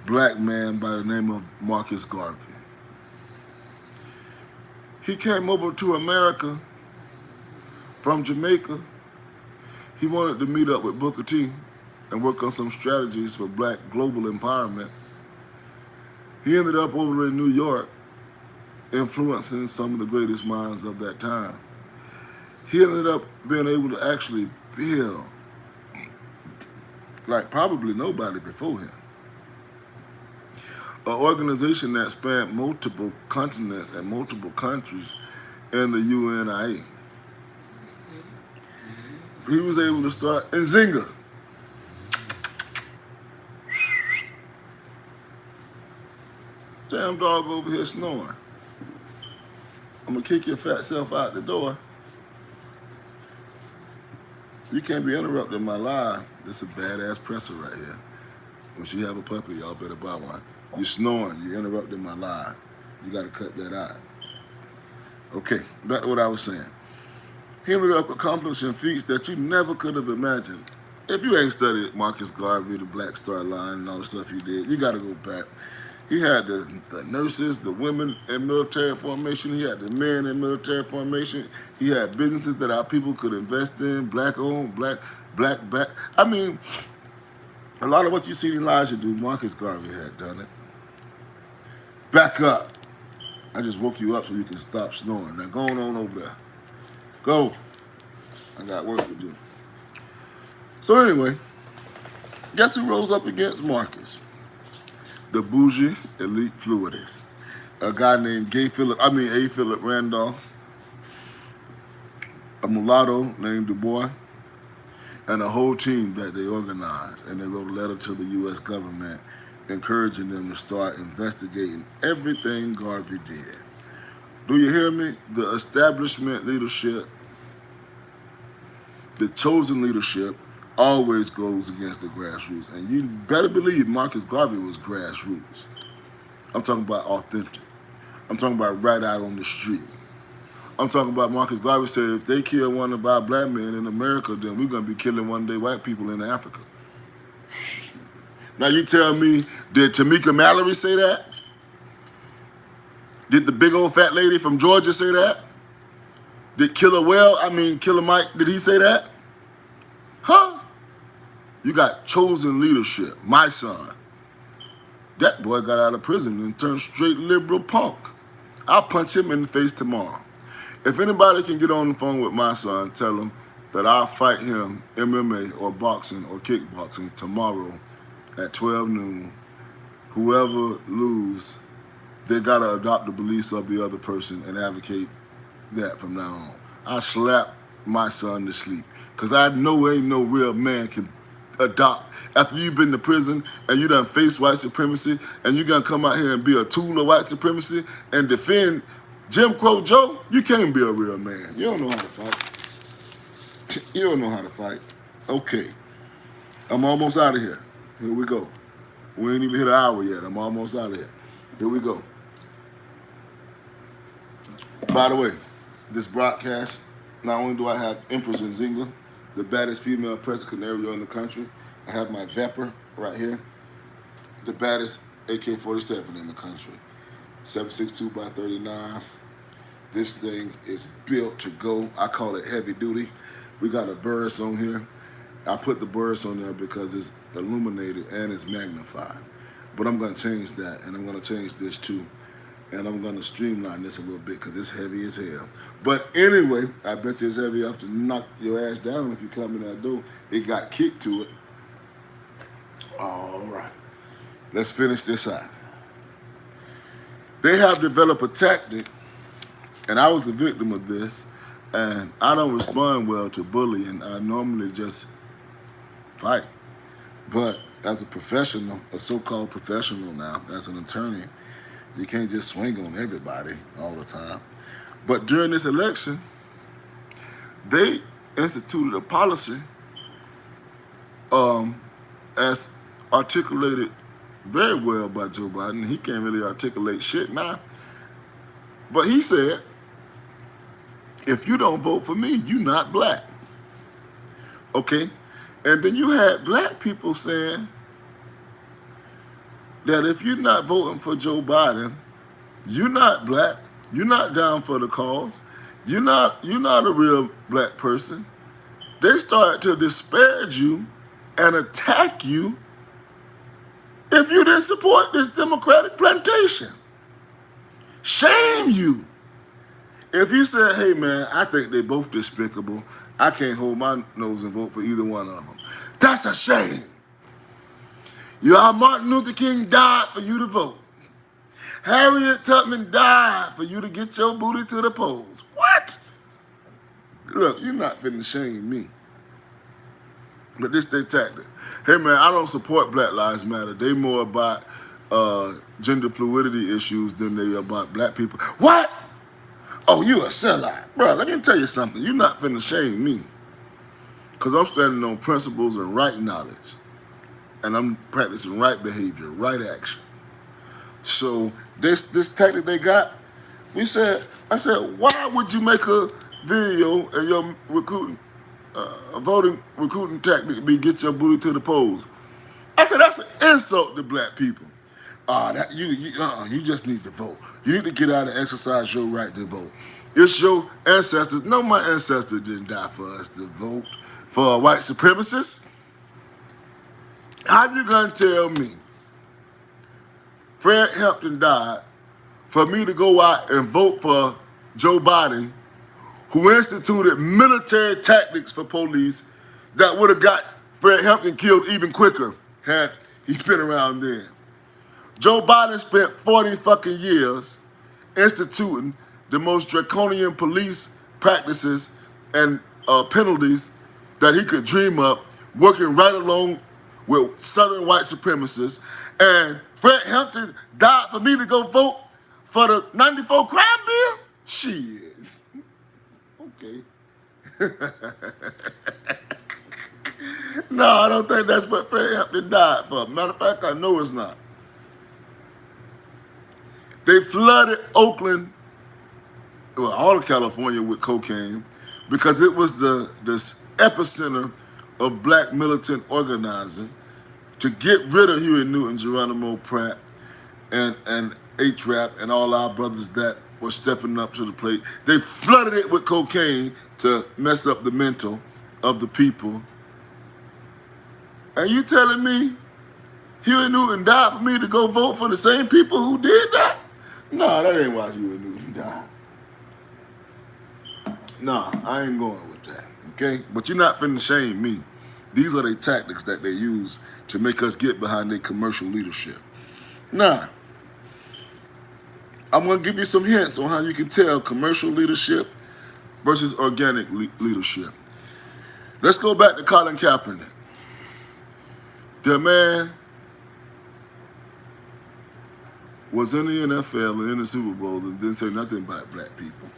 black man by the name of Marcus Garvey. He came over to America from Jamaica. He wanted to meet up with Booker T and work on some strategies for black global empowerment. He ended up over in New York, influencing some of the greatest minds of that time. He ended up being able to actually build like probably nobody before him, an organization that spanned multiple continents and multiple countries in the UNIA. He was able to start, and Zinga. Damn dog over here snoring. I'm gonna kick your fat self out the door. You can't be interrupting my live. This is a badass presser right here. When she have a puppy, y'all better buy one. You snoring, you interrupting my live. You gotta cut that out. Okay, back to what I was saying. He ended up accomplishing feats that you never could have imagined. If you ain't studied Marcus Garvey, the Black Star Line, and all the stuff he did, you gotta go back. He had the nurses, the women in military formation. He had the men in military formation. He had businesses that our people could invest in, black-owned, black. I mean, a lot of what you see Elijah do, Marcus Garvey had done it. Back up. I just woke you up so you can stop snoring. Now go on over there. Go. I got work to do. So anyway, guess who rose up against Marcus? The bougie elite fluidist. A guy named A. Philip Randolph, a mulatto named Du Bois, and a whole team that they organized. And they wrote a letter to the U.S. government encouraging them to start investigating everything Garvey did. Do you hear me? The establishment leadership, the chosen leadership, always goes against the grassroots. And you better believe Marcus Garvey was grassroots. I'm talking about authentic. I'm talking about right out on the street. I'm talking about Marcus Garvey said if they kill one of our black men in America, then we're going to be killing one day white people in Africa. Now you tell me, did Tamika Mallory say that? Did the big old fat lady from Georgia say that? Did Killer Mike, did he say that? Huh? You got chosen leadership. My son. That boy got out of prison and turned straight liberal punk. I'll punch him in the face tomorrow. If anybody can get on the phone with my son, tell him that I'll fight him MMA or boxing or kickboxing tomorrow at 12 noon. Whoever loses they gotta adopt the beliefs of the other person and advocate that from now on. I slap my son to sleep because I know ain't no real man can adopt after you've been to prison and you done face white supremacy and you gonna come out here and be a tool of white supremacy and defend Jim Crow Joe. You can't be a real man. You don't know how to fight. You don't know how to fight. Okay, I'm almost out of here. Here we go. We ain't even hit an hour yet. I'm almost out of here. Here we go. By the way, this broadcast, not only do I have Empress Nzinga, the baddest female press canario in the country, I have my Vepper right here, the baddest AK-47 in the country, 7.62 by 39. This thing is built to go. I call it heavy duty. We got a burst on here. I put the burst on there because it's illuminated and it's magnified. But I'm going to change that, and I'm going to change this too. And I'm going to streamline this a little bit because it's heavy as hell. But anyway, I bet you it's heavy enough to knock your ass down if you come in that door. It got kicked to it. All right. Let's finish this out. They have developed a tactic, and I was a victim of this, and I don't respond well to bullying. I normally just fight. But as a professional, a so-called professional now, as an attorney, you can't just swing on everybody all the time. But during this election, they instituted a policy as articulated very well by Joe Biden. He can't really articulate shit now. But he said, if you don't vote for me, you're not black. Okay? And then you had black people saying that if you're not voting for Joe Biden, you're not black, you're not down for the cause, you're not a real black person. They started to disparage you and attack you if you didn't support this Democratic plantation. Shame you. If you said, hey man, I think they both despicable, I can't hold my nose and vote for either one of them. That's a shame. Y'all, Martin Luther King died for you to vote. Harriet Tubman died for you to get your booty to the polls. What? Look, you're not finna shame me. But this they tactic. Hey man, I don't support Black Lives Matter. They more about gender fluidity issues than they about black people. What? Oh, you a sellout. Bro, let me tell you something. You're not finna shame me. Because I'm standing on principles and right knowledge. And I'm practicing right behavior, right action. So this tactic they got, I said, why would you make a video and your voting recruiting tactic be get your booty to the polls? I said, that's an insult to black people. You just need to vote. You need to get out and exercise your right to vote. It's your ancestors. No, my ancestors didn't die for us to vote for white supremacists. How you gonna tell me Fred Hampton died for me to go out and vote for Joe Biden, who instituted military tactics for police that would have got Fred Hampton killed even quicker had he been around then? Joe Biden spent 40 fucking years instituting the most draconian police practices and penalties that he could dream up, working right along with Southern white supremacists. And Fred Hampton died for me to go vote for the 94 crime bill? Shit. Okay. No, I don't think that's what Fred Hampton died for. Matter of fact, I know it's not. They flooded Oakland, well, all of California with cocaine because it was the epicenter of black militant organizing to get rid of Huey Newton, Geronimo Pratt, and H-Rap and all our brothers that were stepping up to the plate. They flooded it with cocaine to mess up the mental of the people. And you telling me Huey Newton died for me to go vote for the same people who did that? No, that ain't why Huey Newton died. No, I ain't going with that, okay? But you're not finna shame me. These are the tactics that they use to make us get behind their commercial leadership. Now, I'm going to give you some hints on how you can tell commercial leadership versus organic leadership. Let's go back to Colin Kaepernick. The man was in the NFL and in the Super Bowl and didn't say nothing about black people.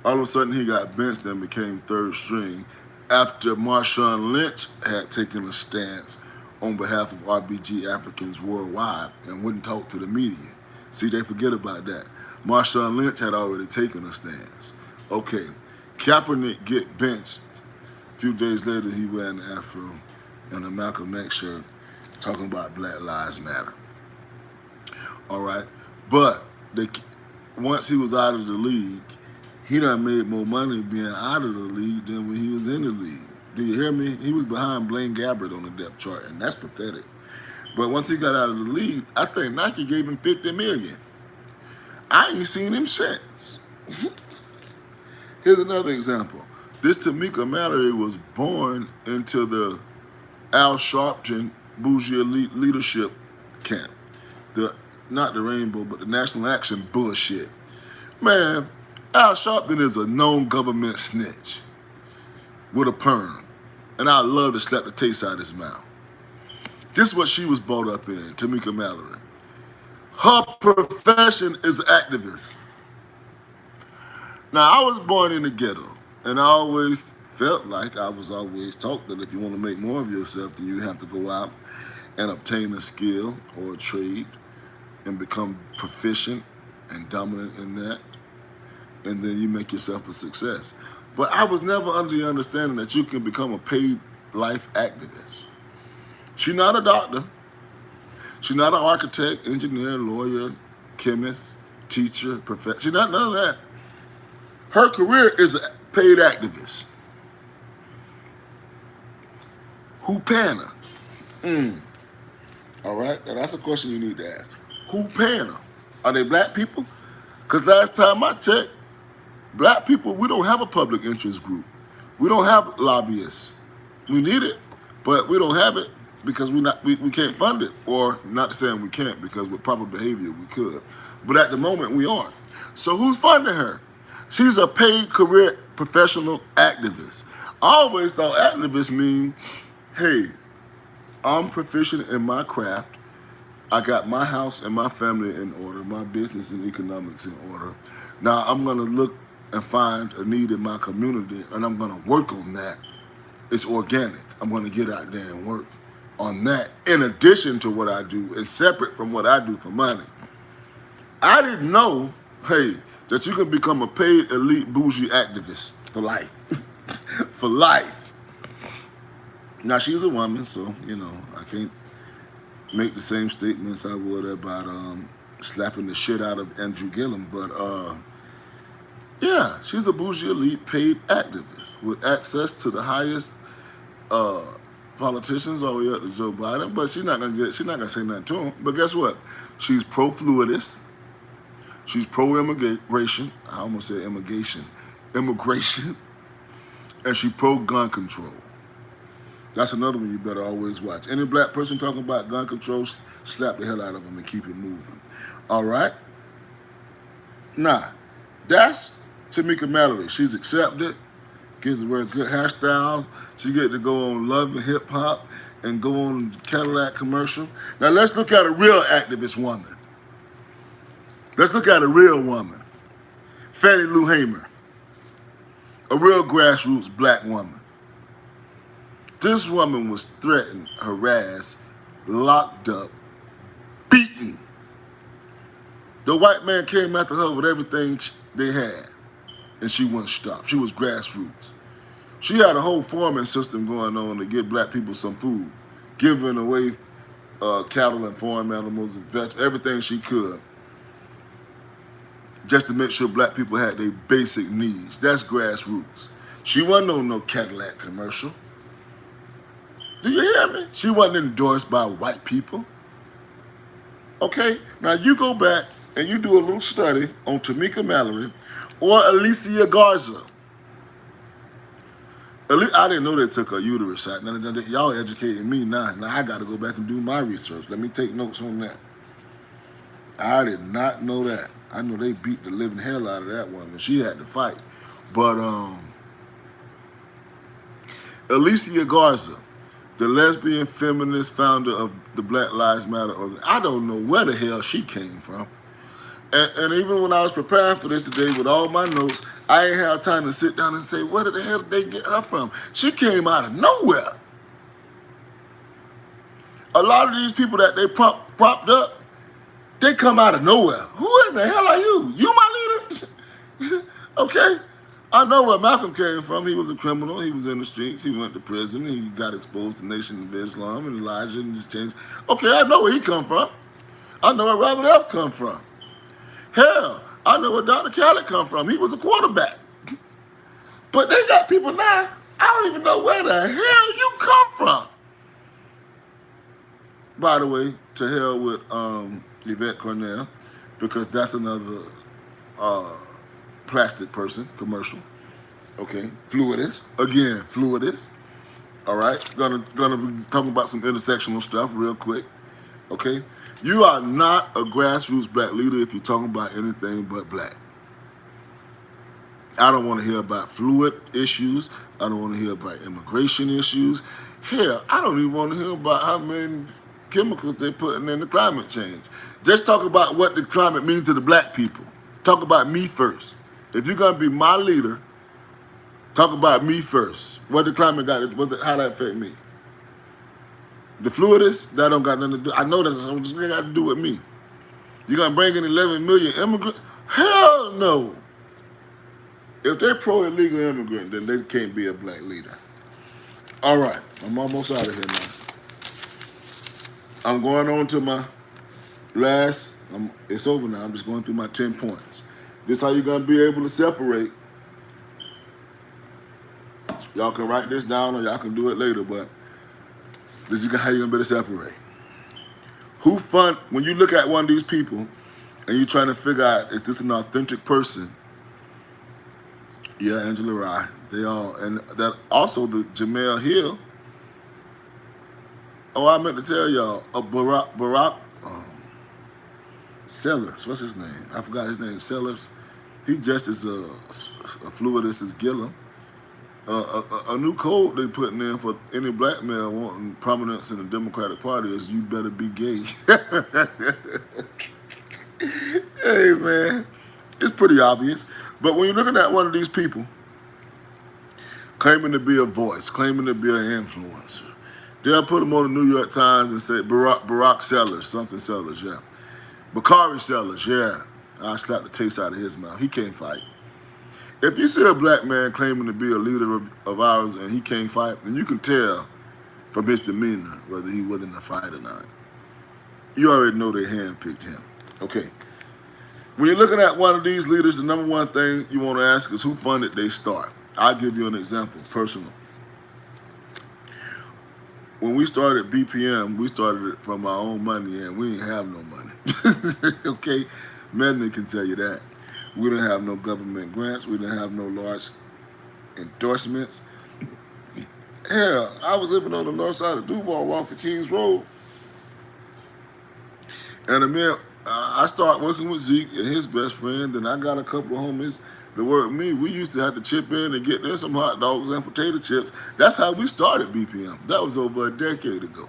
All of a sudden, he got benched and became third string after Marshawn Lynch had taken a stance on behalf of RBG Africans worldwide and wouldn't talk to the media. See, they forget about that. Marshawn Lynch had already taken a stance. Okay, Kaepernick get benched. A few days later, he wearing an afro and a Malcolm X shirt talking about Black Lives Matter. All right, but once he was out of the league, he done made more money being out of the league than when he was in the league. Do you hear me? He was behind Blaine Gabbert on the depth chart, and that's pathetic. But once he got out of the league, I think Nike gave him $50 million. I ain't seen him since. Here's another example. This Tamika Mallory was born into the Al Sharpton bougie elite leadership camp. Not the rainbow, but the national action bullshit. Man, Al Sharpton is a known government snitch with a perm. And I'd love to slap the taste out of his mouth. This is what she was brought up in, Tamika Mallory. Her profession is activist. Now, I was born in the ghetto, and I always felt like I was always taught that if you want to make more of yourself, then you have to go out and obtain a skill or a trade and become proficient and dominant in that, and then you make yourself a success. But I was never under the understanding that you can become a paid life activist. She's not a doctor. She's not an architect, engineer, lawyer, chemist, teacher, professor. She's not none of that. Her career is a paid activist. Who paying her? All right, now that's a question you need to ask. Who paying her? Are they black people? Because last time I checked, black people, we don't have a public interest group. We don't have lobbyists. We need it, but we don't have it because we can't fund it. Or not saying we can't, because with proper behavior we could. But at the moment we aren't. So who's funding her? She's a paid career professional activist. I always thought activists mean, hey, I'm proficient in my craft. I got my house and my family in order, my business and economics in order. Now I'm gonna look and find a need in my community, and I'm gonna work on that. It's organic. I'm gonna get out there and work on that in addition to what I do and separate from what I do for money. I didn't know, hey, that you can become a paid elite bougie activist for life. For life. Now she's a woman, so, I can't make the same statements I would about slapping the shit out of Andrew Gillum, but yeah, she's a bougie elite paid activist with access to the highest politicians all the way up to Joe Biden, but she's not gonna say nothing to him. But guess what? She's pro-fluidist. She's pro-immigration. I almost said immigration, and she's pro-gun control. That's another one you better always watch. Any black person talking about gun control, slap the hell out of them and keep it moving. All right? Nah, that's Tamika Mallory. She's accepted, gets to wear good hairstyles. She get to go on Love and Hip Hop and go on Cadillac commercial. Now let's look at a real activist woman. Let's look at a real woman. Fannie Lou Hamer. A real grassroots black woman. This woman was threatened, harassed, locked up, beaten. The white man came after her with everything they had, and she wouldn't stop. She was grassroots. She had a whole farming system going on to give black people some food, giving away cattle and farm animals and everything she could, just to make sure black people had their basic needs. That's grassroots. She wasn't on no Cadillac commercial. Do you hear me? She wasn't endorsed by white people. Okay? Now you go back and you do a little study on Tamika Mallory or Alicia Garza. I didn't know they took her uterus out. Now, y'all educating me now. Now I got to go back and do my research. Let me take notes on that. I did not know that. I know they beat the living hell out of that woman. She had to fight. But Alicia Garza, the lesbian feminist founder of the Black Lives Matter organization, I don't know where the hell she came from. And even when I was preparing for this today with all my notes, I ain't have time to sit down and say, where the hell did they get her from? She came out of nowhere. A lot of these people that they propped up, they come out of nowhere. Who in the hell are you? You my leader? Okay. I know where Malcolm came from. He was a criminal. He was in the streets. He went to prison. He got exposed to Nation of Islam and Elijah and just changed. Okay, I know where he come from. I know where Robert F. come from. Hell, I know where Dr. Khaled come from. He was a quarterback. But they got people now, I don't even know where the hell you come from. By the way, to hell with Yvette Cornell, because that's another plastic person, commercial. Okay, fluidist. Again, fluidist. All right, gonna be talking about some intersectional stuff real quick. Okay, you are not a grassroots black leader if you're talking about anything but black. I don't want to hear about fluid issues. I don't want to hear about immigration issues. Hell, I don't even want to hear about how many chemicals they're putting in the climate change. Just talk about what the climate means to the black people. Talk about me first. If you're gonna be my leader, talk about me first. What the climate got, how that affect me. The fluidists, that don't got nothing to do. I know that's just got to do with me. You gonna bring in 11 million immigrants? Hell no. If they're pro-illegal immigrant, then they can't be a black leader. All right, I'm almost out of here now. I'm going on to my last, it's over now. I'm just going through my 10 points. This is how you're gonna be able to separate. Y'all can write this down or y'all can do it later, but this is how you're gonna be able to separate. When you look at one of these people and you're trying to figure out, is this an authentic person? Yeah, Angela Rye. They all, and that also the Jamel Hill. Oh, I meant to tell y'all, Barack Sellers. What's his name? I forgot his name. Sellers. He just as a fluidist as Gillum. A new code they putting in for any black male wanting prominence in the Democratic Party is you better be gay. Hey man, it's pretty obvious. But when you're looking at one of these people claiming to be a voice, claiming to be an influencer, they'll put him on the New York Times and say Barack Sellers, something Sellers, yeah. Bakari Sellers, yeah. I slapped the taste out of his mouth. He can't fight. If you see a black man claiming to be a leader of ours and he can't fight, then you can tell from his demeanor whether he was in a fight or not. You already know they handpicked him. Okay. When you're looking at one of these leaders, the number one thing you want to ask is who funded their start. I'll give you an example, personal. When we started BPM, we started it from our own money and we didn't have no money. Okay? Melanie can tell you that. We didn't have no government grants. We didn't have no large endorsements. Hell, I was living on the north side of Duval off of Kings Road. And I started working with Zeke and his best friend. Then I got a couple of homies that worked with me. We used to have to chip in and get them some hot dogs and potato chips. That's how we started BPM. That was over a decade ago.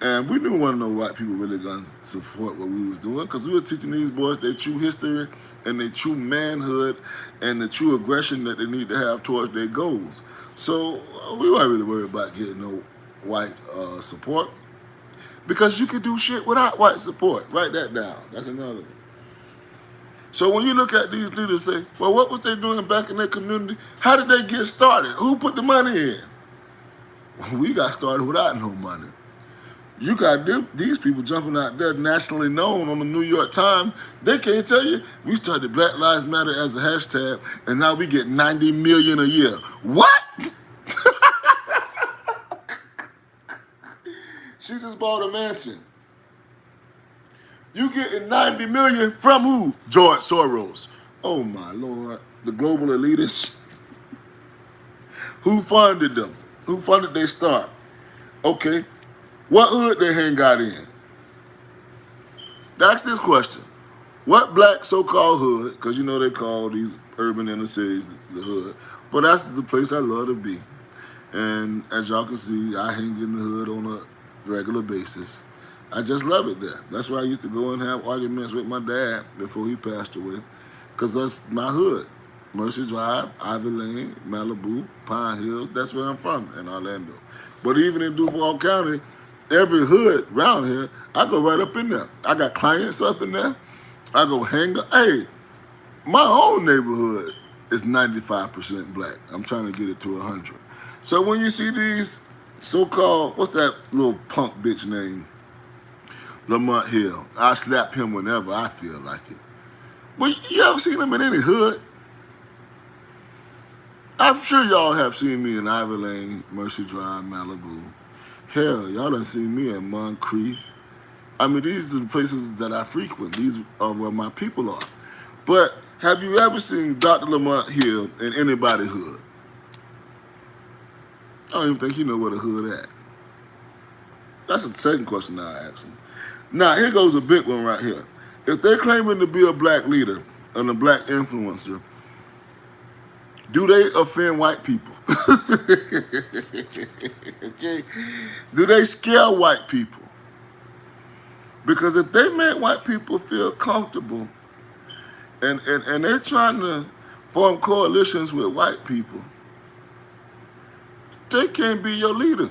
And we didn't want no white people really gonna support what we was doing because we were teaching these boys their true history and their true manhood and the true aggression that they need to have towards their goals. So we weren't really worried about getting no white support because you can do shit without white support. Write that down. That's another one. So when you look at these leaders say, well, what was they doing back in their community? How did they get started? Who put the money in? We got started without no money. You got these people jumping out there nationally known on the New York Times. They can't tell you, we started Black Lives Matter as a hashtag, and now we get 90 million a year. What? She just bought a mansion. You getting 90 million from who? George Soros. Oh my Lord. The global elitists. Who funded them? Who funded their start? Okay. What hood they hang out in? Ask this question. What black so-called hood, because you know they call these urban inner cities the hood, but that's the place I love to be. And as y'all can see, I hang in the hood on a regular basis. I just love it there. That's where I used to go and have arguments with my dad before he passed away, because that's my hood. Mercy Drive, Ivy Lane, Malibu, Pine Hills, that's where I'm from, in Orlando. But even in Duval County, every hood around here, I go right up in there. I got clients up in there. I go hang up. Hey, my own neighborhood is 95% black. I'm trying to get it to 100. So when you see these so-called, what's that little punk bitch name? Lamont Hill. I slap him whenever I feel like it. But you ever seen him in any hood? I'm sure y'all have seen me in Ivy Lane, Mercy Drive, Malibu. Hell, y'all done seen me in Moncrief. I mean, these are the places that I frequent. These are where my people are. But have you ever seen Dr. Lamont Hill in anybody's hood? I don't even think he know where the hood at. That's the second question I ask him. Now, here goes a big one right here. If they're claiming to be a black leader and a black influencer, do they offend white people? Okay? Do they scare white people? Because if they make white people feel comfortable and they're trying to form coalitions with white people, they can't be your leader.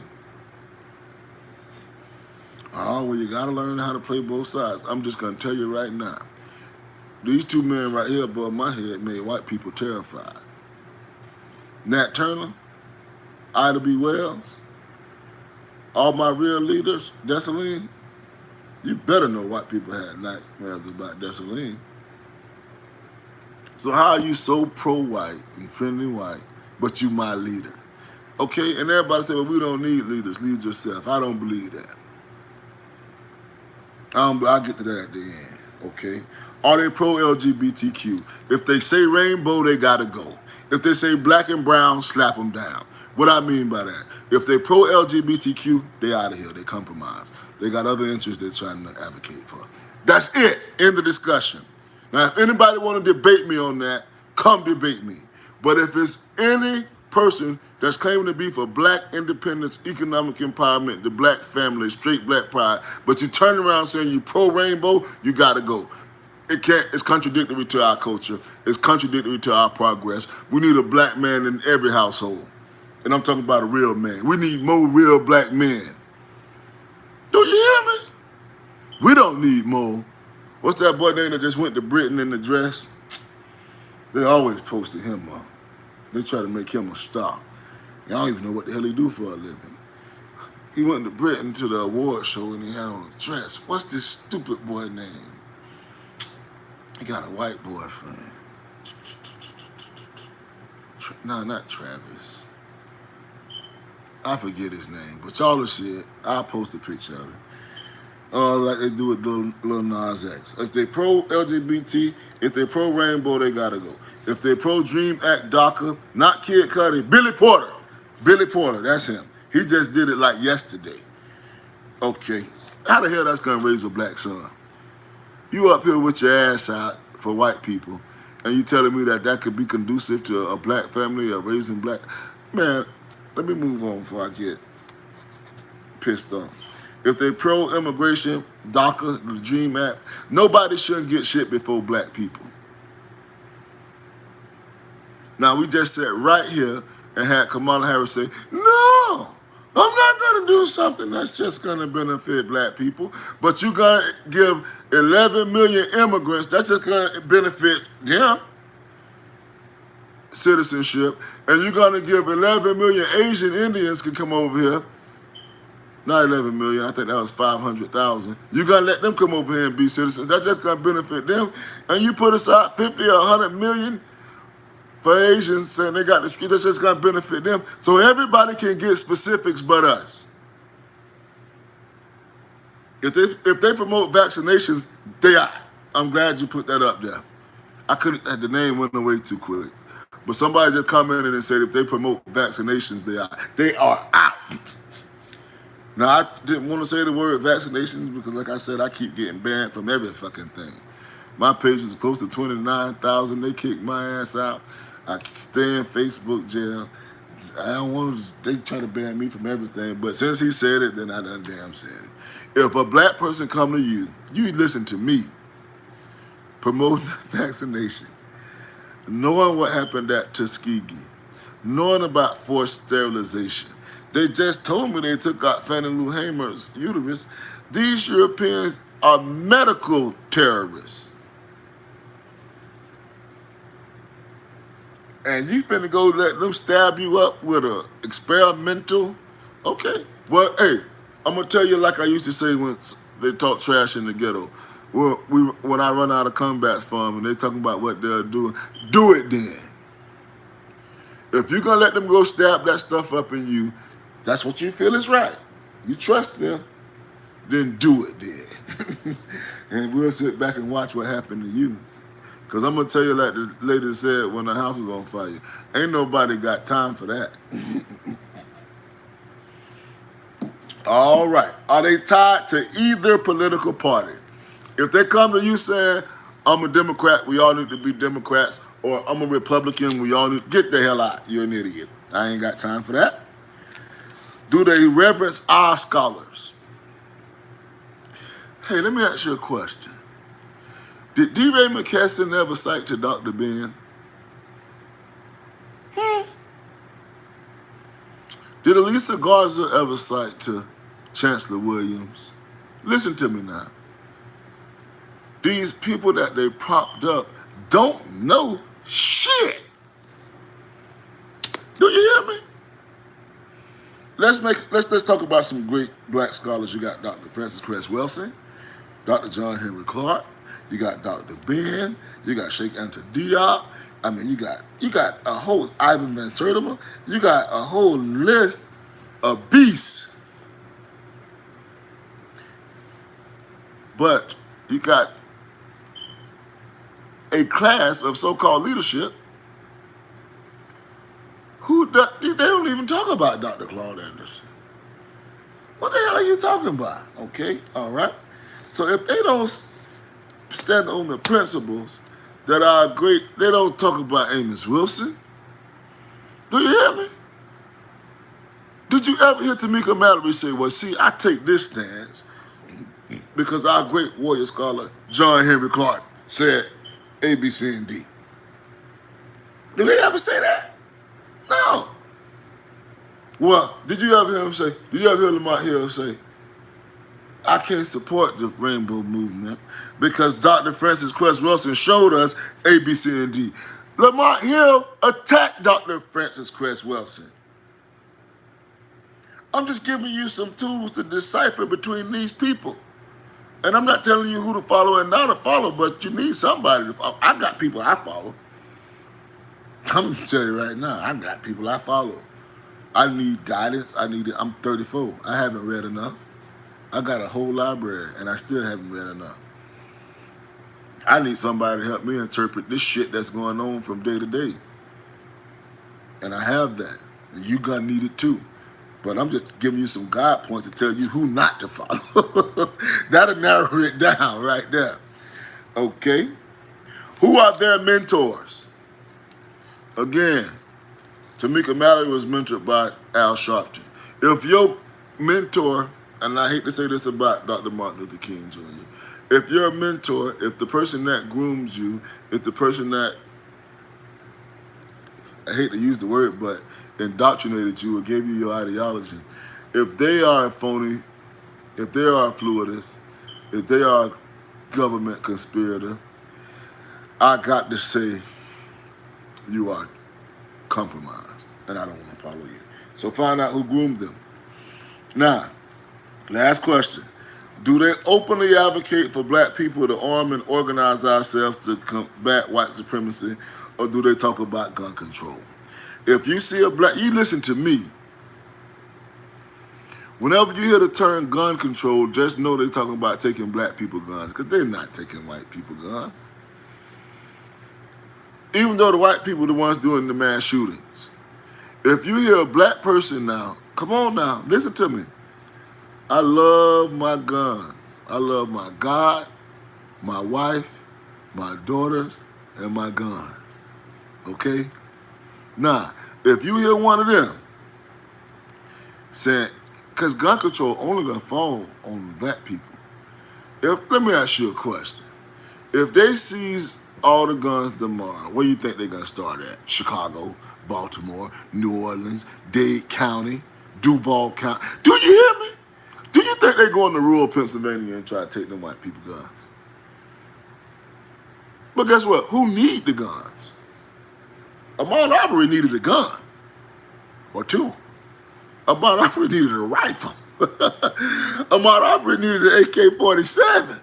Oh, well, you got to learn how to play both sides. I'm just going to tell you right now. These two men right here above my head made white people terrified. Nat Turner, Ida B. Wells, all my real leaders, Dessalines, you better know white people had nightmares about Dessalines. So how are you so pro-white and friendly white, but you my leader? Okay, and everybody say, well, we don't need leaders, lead yourself. I don't believe that. I'll get to that at the end, okay? Are they pro-LGBTQ? If they say rainbow, they gotta go. If they say black and brown, slap them down. What I mean by that, if they pro-LGBTQ, they out of here, they compromise. They got other interests they're trying to advocate for. That's it, end of discussion. Now, if anybody want to debate me on that, come debate me. But if it's any person that's claiming to be for black independence, economic empowerment, the black family, straight black pride, but you turn around saying you pro-rainbow, you gotta go. It's contradictory to our culture. It's contradictory to our progress. We need a black man in every household. And I'm talking about a real man. We need more real black men. Do you hear me? We don't need more. What's that boy name that just went to Britain in the dress? They always posted him up. They try to make him a star. I don't even know what the hell he do for a living. He went to Britain to the award show and he had on a dress. What's this stupid boy name? He got a white boyfriend. No, not Travis. I forget his name, but y'all will see it. I'll post a picture of it. Like they do with Lil Nas X. If they pro-LGBT, if they pro-rainbow, they gotta go. If they pro-Dream Act DACA, not Kid Cudi, Billy Porter. Billy Porter, that's him. He just did it like yesterday. Okay. How the hell that's gonna raise a black son? You up here with your ass out for white people, and you telling me that could be conducive to a black family or raising black? Man, let me move on before I get pissed off. If they pro-immigration, DACA, the Dream Act, nobody shouldn't get shit before black people. Now, we just sat right here and had Kamala Harris say, no, I'm not going to do something that's just going to benefit black people, but you're going to give 11 million immigrants, that's just going to benefit them, citizenship, and you're going to give 11 million Asian Indians can come over here. Not 11 million, I think that was 500,000. You're going to let them come over here and be citizens. That's just going to benefit them. And you put aside 50 or 100 million for Asians saying they got the street, that's just going to benefit them. So everybody can get specifics but us. If they promote vaccinations, they are. I'm glad you put that up there. The name went away too quick. But somebody just commented and said if they promote vaccinations, they are. They are out. Now, I didn't want to say the word vaccinations because, like I said, I keep getting banned from every fucking thing. My page was close to 29,000. They kicked my ass out. I stay in Facebook jail. I don't want to, they try to ban me from everything. But since he said it, then I done damn said it. If a black person come to you, you listen to me promoting vaccination, knowing what happened at Tuskegee, knowing about forced sterilization. They just told me they took out Fannie Lou Hamer's uterus. These Europeans are medical terrorists. And you finna go let them stab you up with a experimental? Okay. Well, hey, I'm gonna tell you like I used to say when they talk trash in the ghetto. When I run out of combats for them and they talking about what they're doing, do it then. If you're gonna let them go stab that stuff up in you, that's what you feel is right. You trust them, then do it then. And we'll sit back and watch what happened to you. Because I'm going to tell you like the lady said when the house was on fire, ain't nobody got time for that. All right. Are they tied to either political party? If they come to you saying, I'm a Democrat, we all need to be Democrats, or I'm a Republican, we all need to get the hell out. You're an idiot. I ain't got time for that. Do they reverence our scholars? Hey, let me ask you a question. Did D. Ray McKesson ever cite to Dr. Ben? Did Elisa Garza ever cite to Chancellor Williams? Listen to me now. These people that they propped up don't know shit. Do you hear me? Let's talk about some great black scholars. You got Dr. Francis Cress Welsing, Dr. John Henry Clark, you got Dr. Ben, you got Sheikh Anta Diop. I mean, you got a whole Ivan Van Sertima. You got a whole list of beasts. But you got a class of so-called leadership who they don't even talk about Dr. Claude Anderson. What the hell are you talking about? Okay, all right. So if they don't stand on the principles that are great, they don't talk about Amos Wilson. Do you hear me? Did you ever hear Tamika Mallory say, well, see, I take this stance because our great warrior scholar, John Henry Clark, said A, B, C, and D. Did they ever say that? No. Well, did you ever hear Lamont Hill say, I can't support the rainbow movement because Dr. Francis Cress Welsing showed us A, B, C, and D. Lamont Hill attacked Dr. Francis Cress Welsing. I'm just giving you some tools to decipher between these people. And I'm not telling you who to follow and not to follow, but you need somebody to follow. I got people I follow. I'm just telling you right now, I got people I follow. I need guidance. I'm 34. I haven't read enough. I got a whole library, and I still haven't read enough. I need somebody to help me interpret this shit that's going on from day to day. And I have that. And you gonna need it too. But I'm just giving you some guide points to tell you who not to follow. That'll narrow it down right there. Okay? Who are their mentors? Again, Tamika Mallory was mentored by Al Sharpton. If your mentor, and I hate to say this about Dr. Martin Luther King Jr., if your mentor, if the person that grooms you, if the person that, I hate to use the word, but indoctrinated you or gave you your ideology, if they are a phony, if they are a fluidist, if they are a government conspirator, I got to say you are compromised and I don't want to follow you. So find out who groomed them. Now, last question. Do they openly advocate for black people to arm and organize ourselves to combat white supremacy, or do they talk about gun control? If you see a black, you listen to me. Whenever you hear the term gun control, just know they're talking about taking black people guns, because they're not taking white people guns. Even though the white people are the ones doing the mass shootings. If you hear a black person now, come on now, listen to me. I love my guns. I love my God, my wife, my daughters, and my guns. Okay? Now, if you hear one of them saying, because gun control only gonna fall on black people. Let me ask you a question. If they seize all the guns tomorrow, where you think they're gonna start at? Chicago, Baltimore, New Orleans, Dade County, Duval County. Do you hear me? Do you think they're going to rural Pennsylvania and try to take them white people guns? But guess what? Who need the guns? Ahmaud Arbery needed a gun. Or two. Ahmaud Arbery needed a rifle. Ahmaud Arbery needed an AK-47.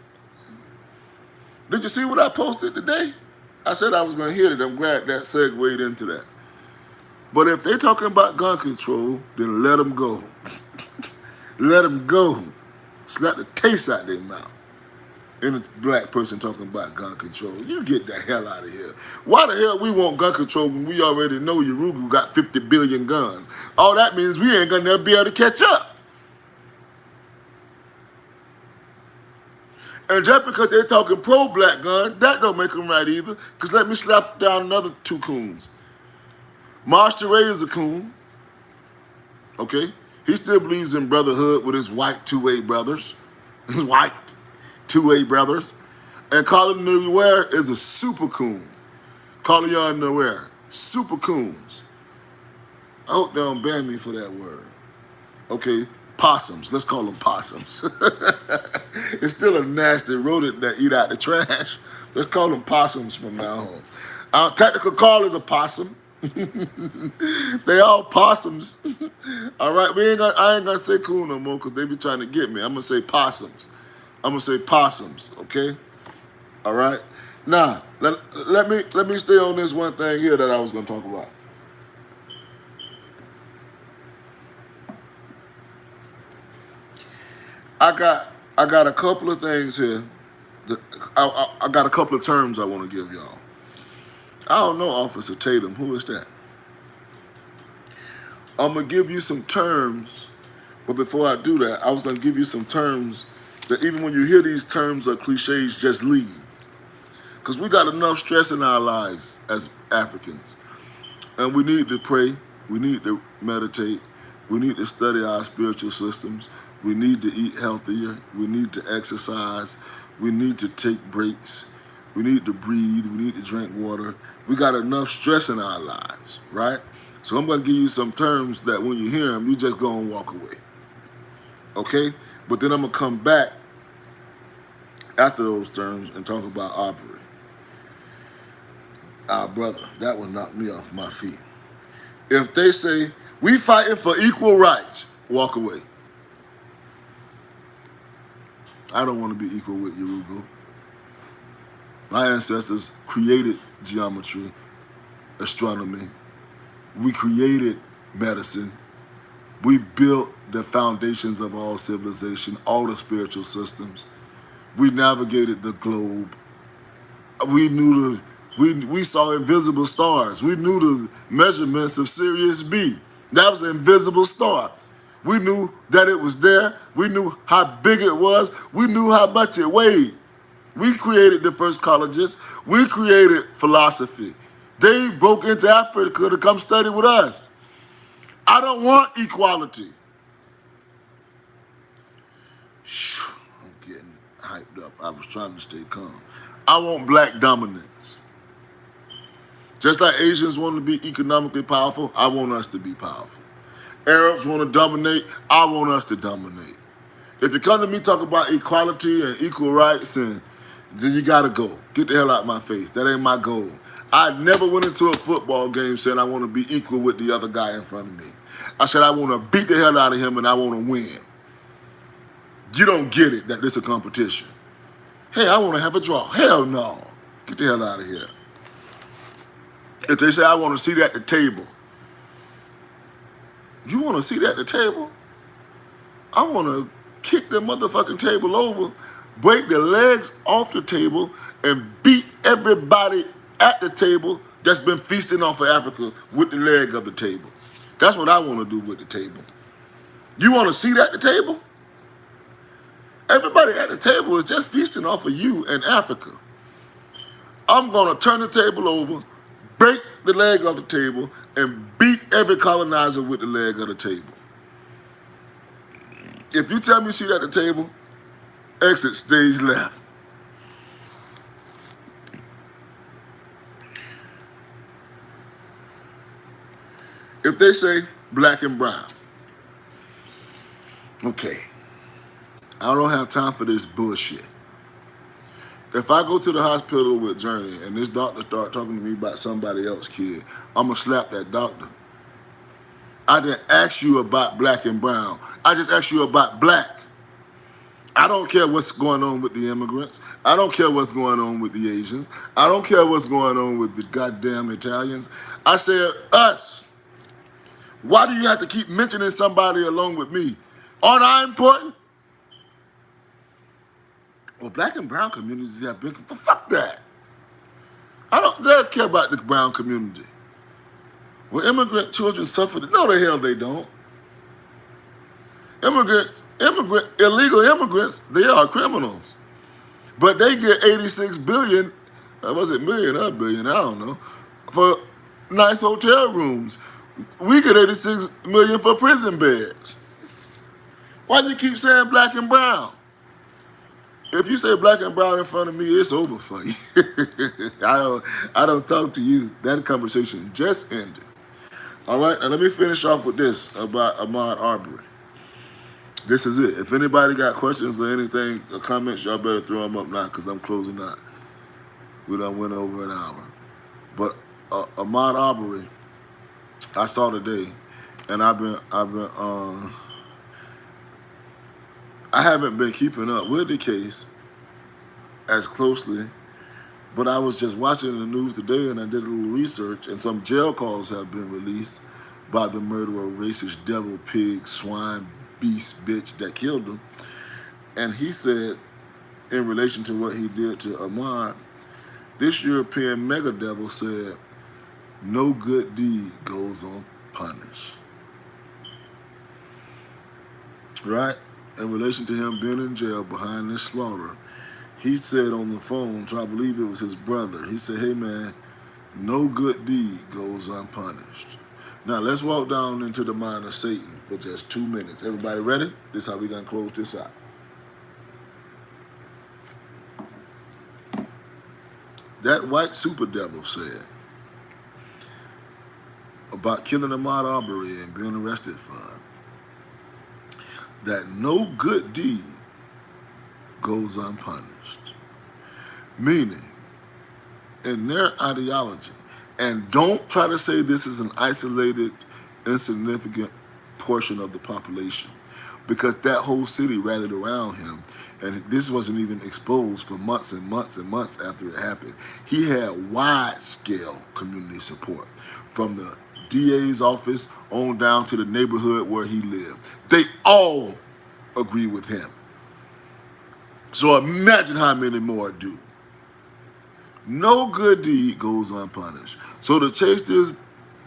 Did you see what I posted today? I said I was going to hit it. I'm glad that segued into that. But if they're talking about gun control, then let them go. Let them go. Slap the taste out their mouth. And a black person talking about gun control. You get the hell out of here. Why the hell we want gun control when we already know Urugu got 50 billion guns? All that means we ain't going to never be able to catch up. And just because they're talking pro-black gun, that don't make them right either. Because let me slap down another two coons. Marshall Ray is a coon. Okay? He still believes in brotherhood with his white 2A brothers. His white 2A brothers. And Colin Ware is a super coon. Colin Ware. Super coons. I hope they don't ban me for that word. Okay? Possums. Let's call them possums. It's still a nasty rodent that eat out the trash. Let's call them possums from now on. Our technical call is a possum. They all possums. All right, I ain't gonna say coon no more because they be trying to get me. I'm gonna say possums. Okay? All right. Now, let me stay on this one thing here that I was gonna talk about. I got a couple of things here. I got a couple of terms I want to give y'all. I don't know Officer Tatum. Who is that? I'm going to give you some terms, but before I do that, I was going to give you some terms that even when you hear these terms or cliches, just leave. Because we got enough stress in our lives as Africans. And we need to pray. We need to meditate. We need to study our spiritual systems. We need to eat healthier. We need to exercise. We need to take breaks. We need to breathe. We need to drink water. We got enough stress in our lives, right? So I'm going to give you some terms that when you hear them, you just go and walk away. Okay? But then I'm going to come back after those terms and talk about Arbery. Our brother. That one knocked me off my feet. If they say, we fighting for equal rights, walk away. I don't want to be equal with Urugu. My ancestors created geometry, astronomy. We created medicine. We built the foundations of all civilization, all the spiritual systems. We navigated the globe. We saw invisible stars. We knew the measurements of Sirius B. That was an invisible star. We knew that it was there. We knew how big it was. We knew how much it weighed. We created the first colleges. We created philosophy. They broke into Africa to come study with us. I don't want equality. I'm getting hyped up. I was trying to stay calm. I want black dominance. Just like Asians want to be economically powerful, I want us to be powerful. Arabs want to dominate, I want us to dominate. If you come to me talking about equality and equal rights, then you gotta go. Get the hell out of my face. That ain't my goal. I never went into a football game saying I want to be equal with the other guy in front of me. I said I want to beat the hell out of him and I want to win. You don't get it that this is a competition. Hey, I want to have a draw. Hell no. Get the hell out of here. If they say I want to sit at the table, you want to sit at the table? I want to kick the motherfucking table over, break the legs off the table, and beat everybody at the table that's been feasting off of Africa with the leg of the table. That's what I want to do with the table. You want to sit at the table? Everybody at the table is just feasting off of you and Africa. I'm going to turn the table over, break the leg of the table, and beat every colonizer with the leg of the table. If you tell me seat at the table, exit stage left. If they say black and brown, okay, I don't have time for this bullshit. If I go to the hospital with Journey and this doctor start talking to me about somebody else's kid, I'm going to slap that doctor. I didn't ask you about black and brown. I just asked you about black. I don't care what's going on with the immigrants. I don't care what's going on with the Asians. I don't care what's going on with the goddamn Italians. I said us. Why do you have to keep mentioning somebody along with me? Aren't I important? Well, black and brown communities have been, fuck that. They don't care about the brown community. Well, immigrant children suffer. No, the hell they don't. Illegal immigrants, they are criminals. But they get 86 billion, was it million or billion, I don't know, for nice hotel rooms. We get 86 million for prison beds. Why do you keep saying black and brown? If you say black and brown in front of me, it's over for you. I don't talk to you. That conversation just ended. All right, now let me finish off with this about Ahmaud Arbery. This is it. If anybody got questions or anything, or comments, y'all better throw them up now because I'm closing out. We done went over an hour. But Ahmaud Arbery, I saw today, and I haven't been keeping up with the case as closely, but I was just watching the news today and I did a little research, and some jail calls have been released by the murderer, racist, devil, pig, swine, beast, bitch that killed him. And he said, in relation to what he did to Ahmaud, this European mega devil said, no good deed goes unpunished. Right? In relation to him being in jail behind this slaughter, he said on the phone, so I believe it was his brother, he said, hey man, no good deed goes unpunished. Now let's walk down into the mind of Satan for just 2 minutes. Everybody ready? This is how we're going to close this out. That white super devil said about killing Ahmaud Arbery and being arrested for it, that no good deed goes unpunished. Meaning, in their ideology, and don't try to say this is an isolated, insignificant portion of the population, because that whole city rallied around him, and this wasn't even exposed for months and months and months after it happened. He had wide-scale community support from the DA's office on down to the neighborhood where he lived. They all agree with him. So imagine how many more do. No good deed goes unpunished. So to chase this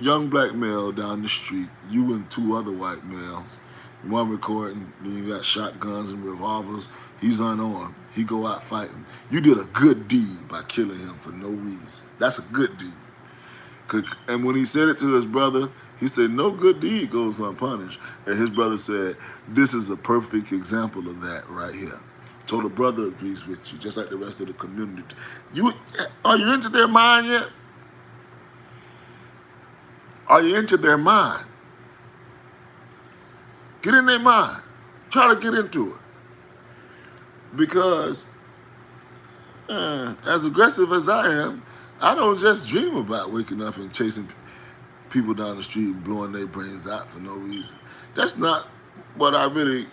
young black male down the street, you and 2 other white males, one recording, then you got shotguns and revolvers, he's unarmed, he go out fighting. You did a good deed by killing him for no reason. That's a good deed. And when he said it to his brother, he said, no good deed goes unpunished. And his brother said, this is a perfect example of that right here. So the brother agrees with you, just like the rest of the community. Are you into their mind yet? Are you into their mind? Get in their mind. Try to get into it. Because as aggressive as I am, I don't just dream about waking up and chasing people down the street and blowing their brains out for no reason. That's not what really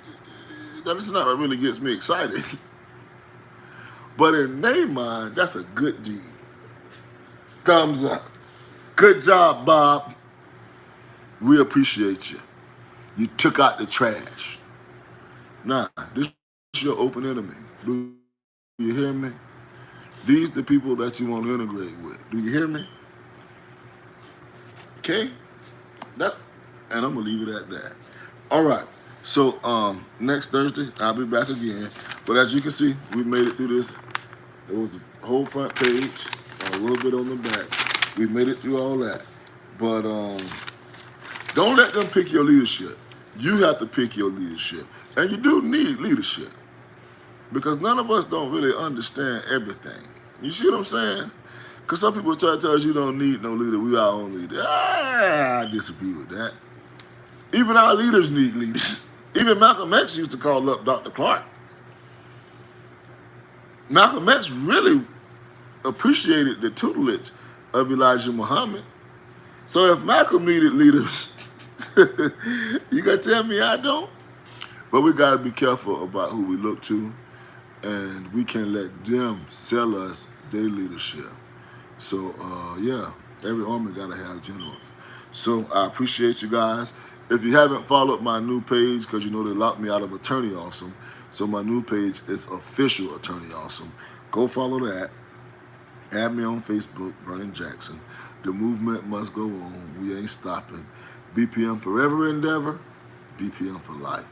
gets me excited. But in their mind, that's a good deed. Thumbs up. Good job, Bob. We appreciate you. You took out the trash. Nah, this is your open enemy. Do you hear me? These the people that you want to integrate with. Do you hear me? Okay? And I'm going to leave it at that. All right. So next Thursday, I'll be back again. But as you can see, we made it through this. There was a whole front page, a little bit on the back. We made it through all that. But don't let them pick your leadership. You have to pick your leadership. And you do need leadership. Because none of us don't really understand everything. You see what I'm saying? Because some people try to tell us you don't need no leader. We our own leader. I disagree with that. Even our leaders need leaders. Even Malcolm X used to call up Dr. Clark. Malcolm X really appreciated the tutelage of Elijah Muhammad. So if Malcolm needed leaders, you got to tell me I don't? But we got to be careful about who we look to, and we can't let them sell us their leadership. So, yeah, every army got to have generals. So I appreciate you guys. If you haven't followed my new page, because you know they locked me out of Attorney Awesome, so my new page is Official Attorney Awesome. Go follow that. Add me on Facebook, Vernon Jackson. The movement must go on. We ain't stopping. BPM forever endeavor. BPM for life.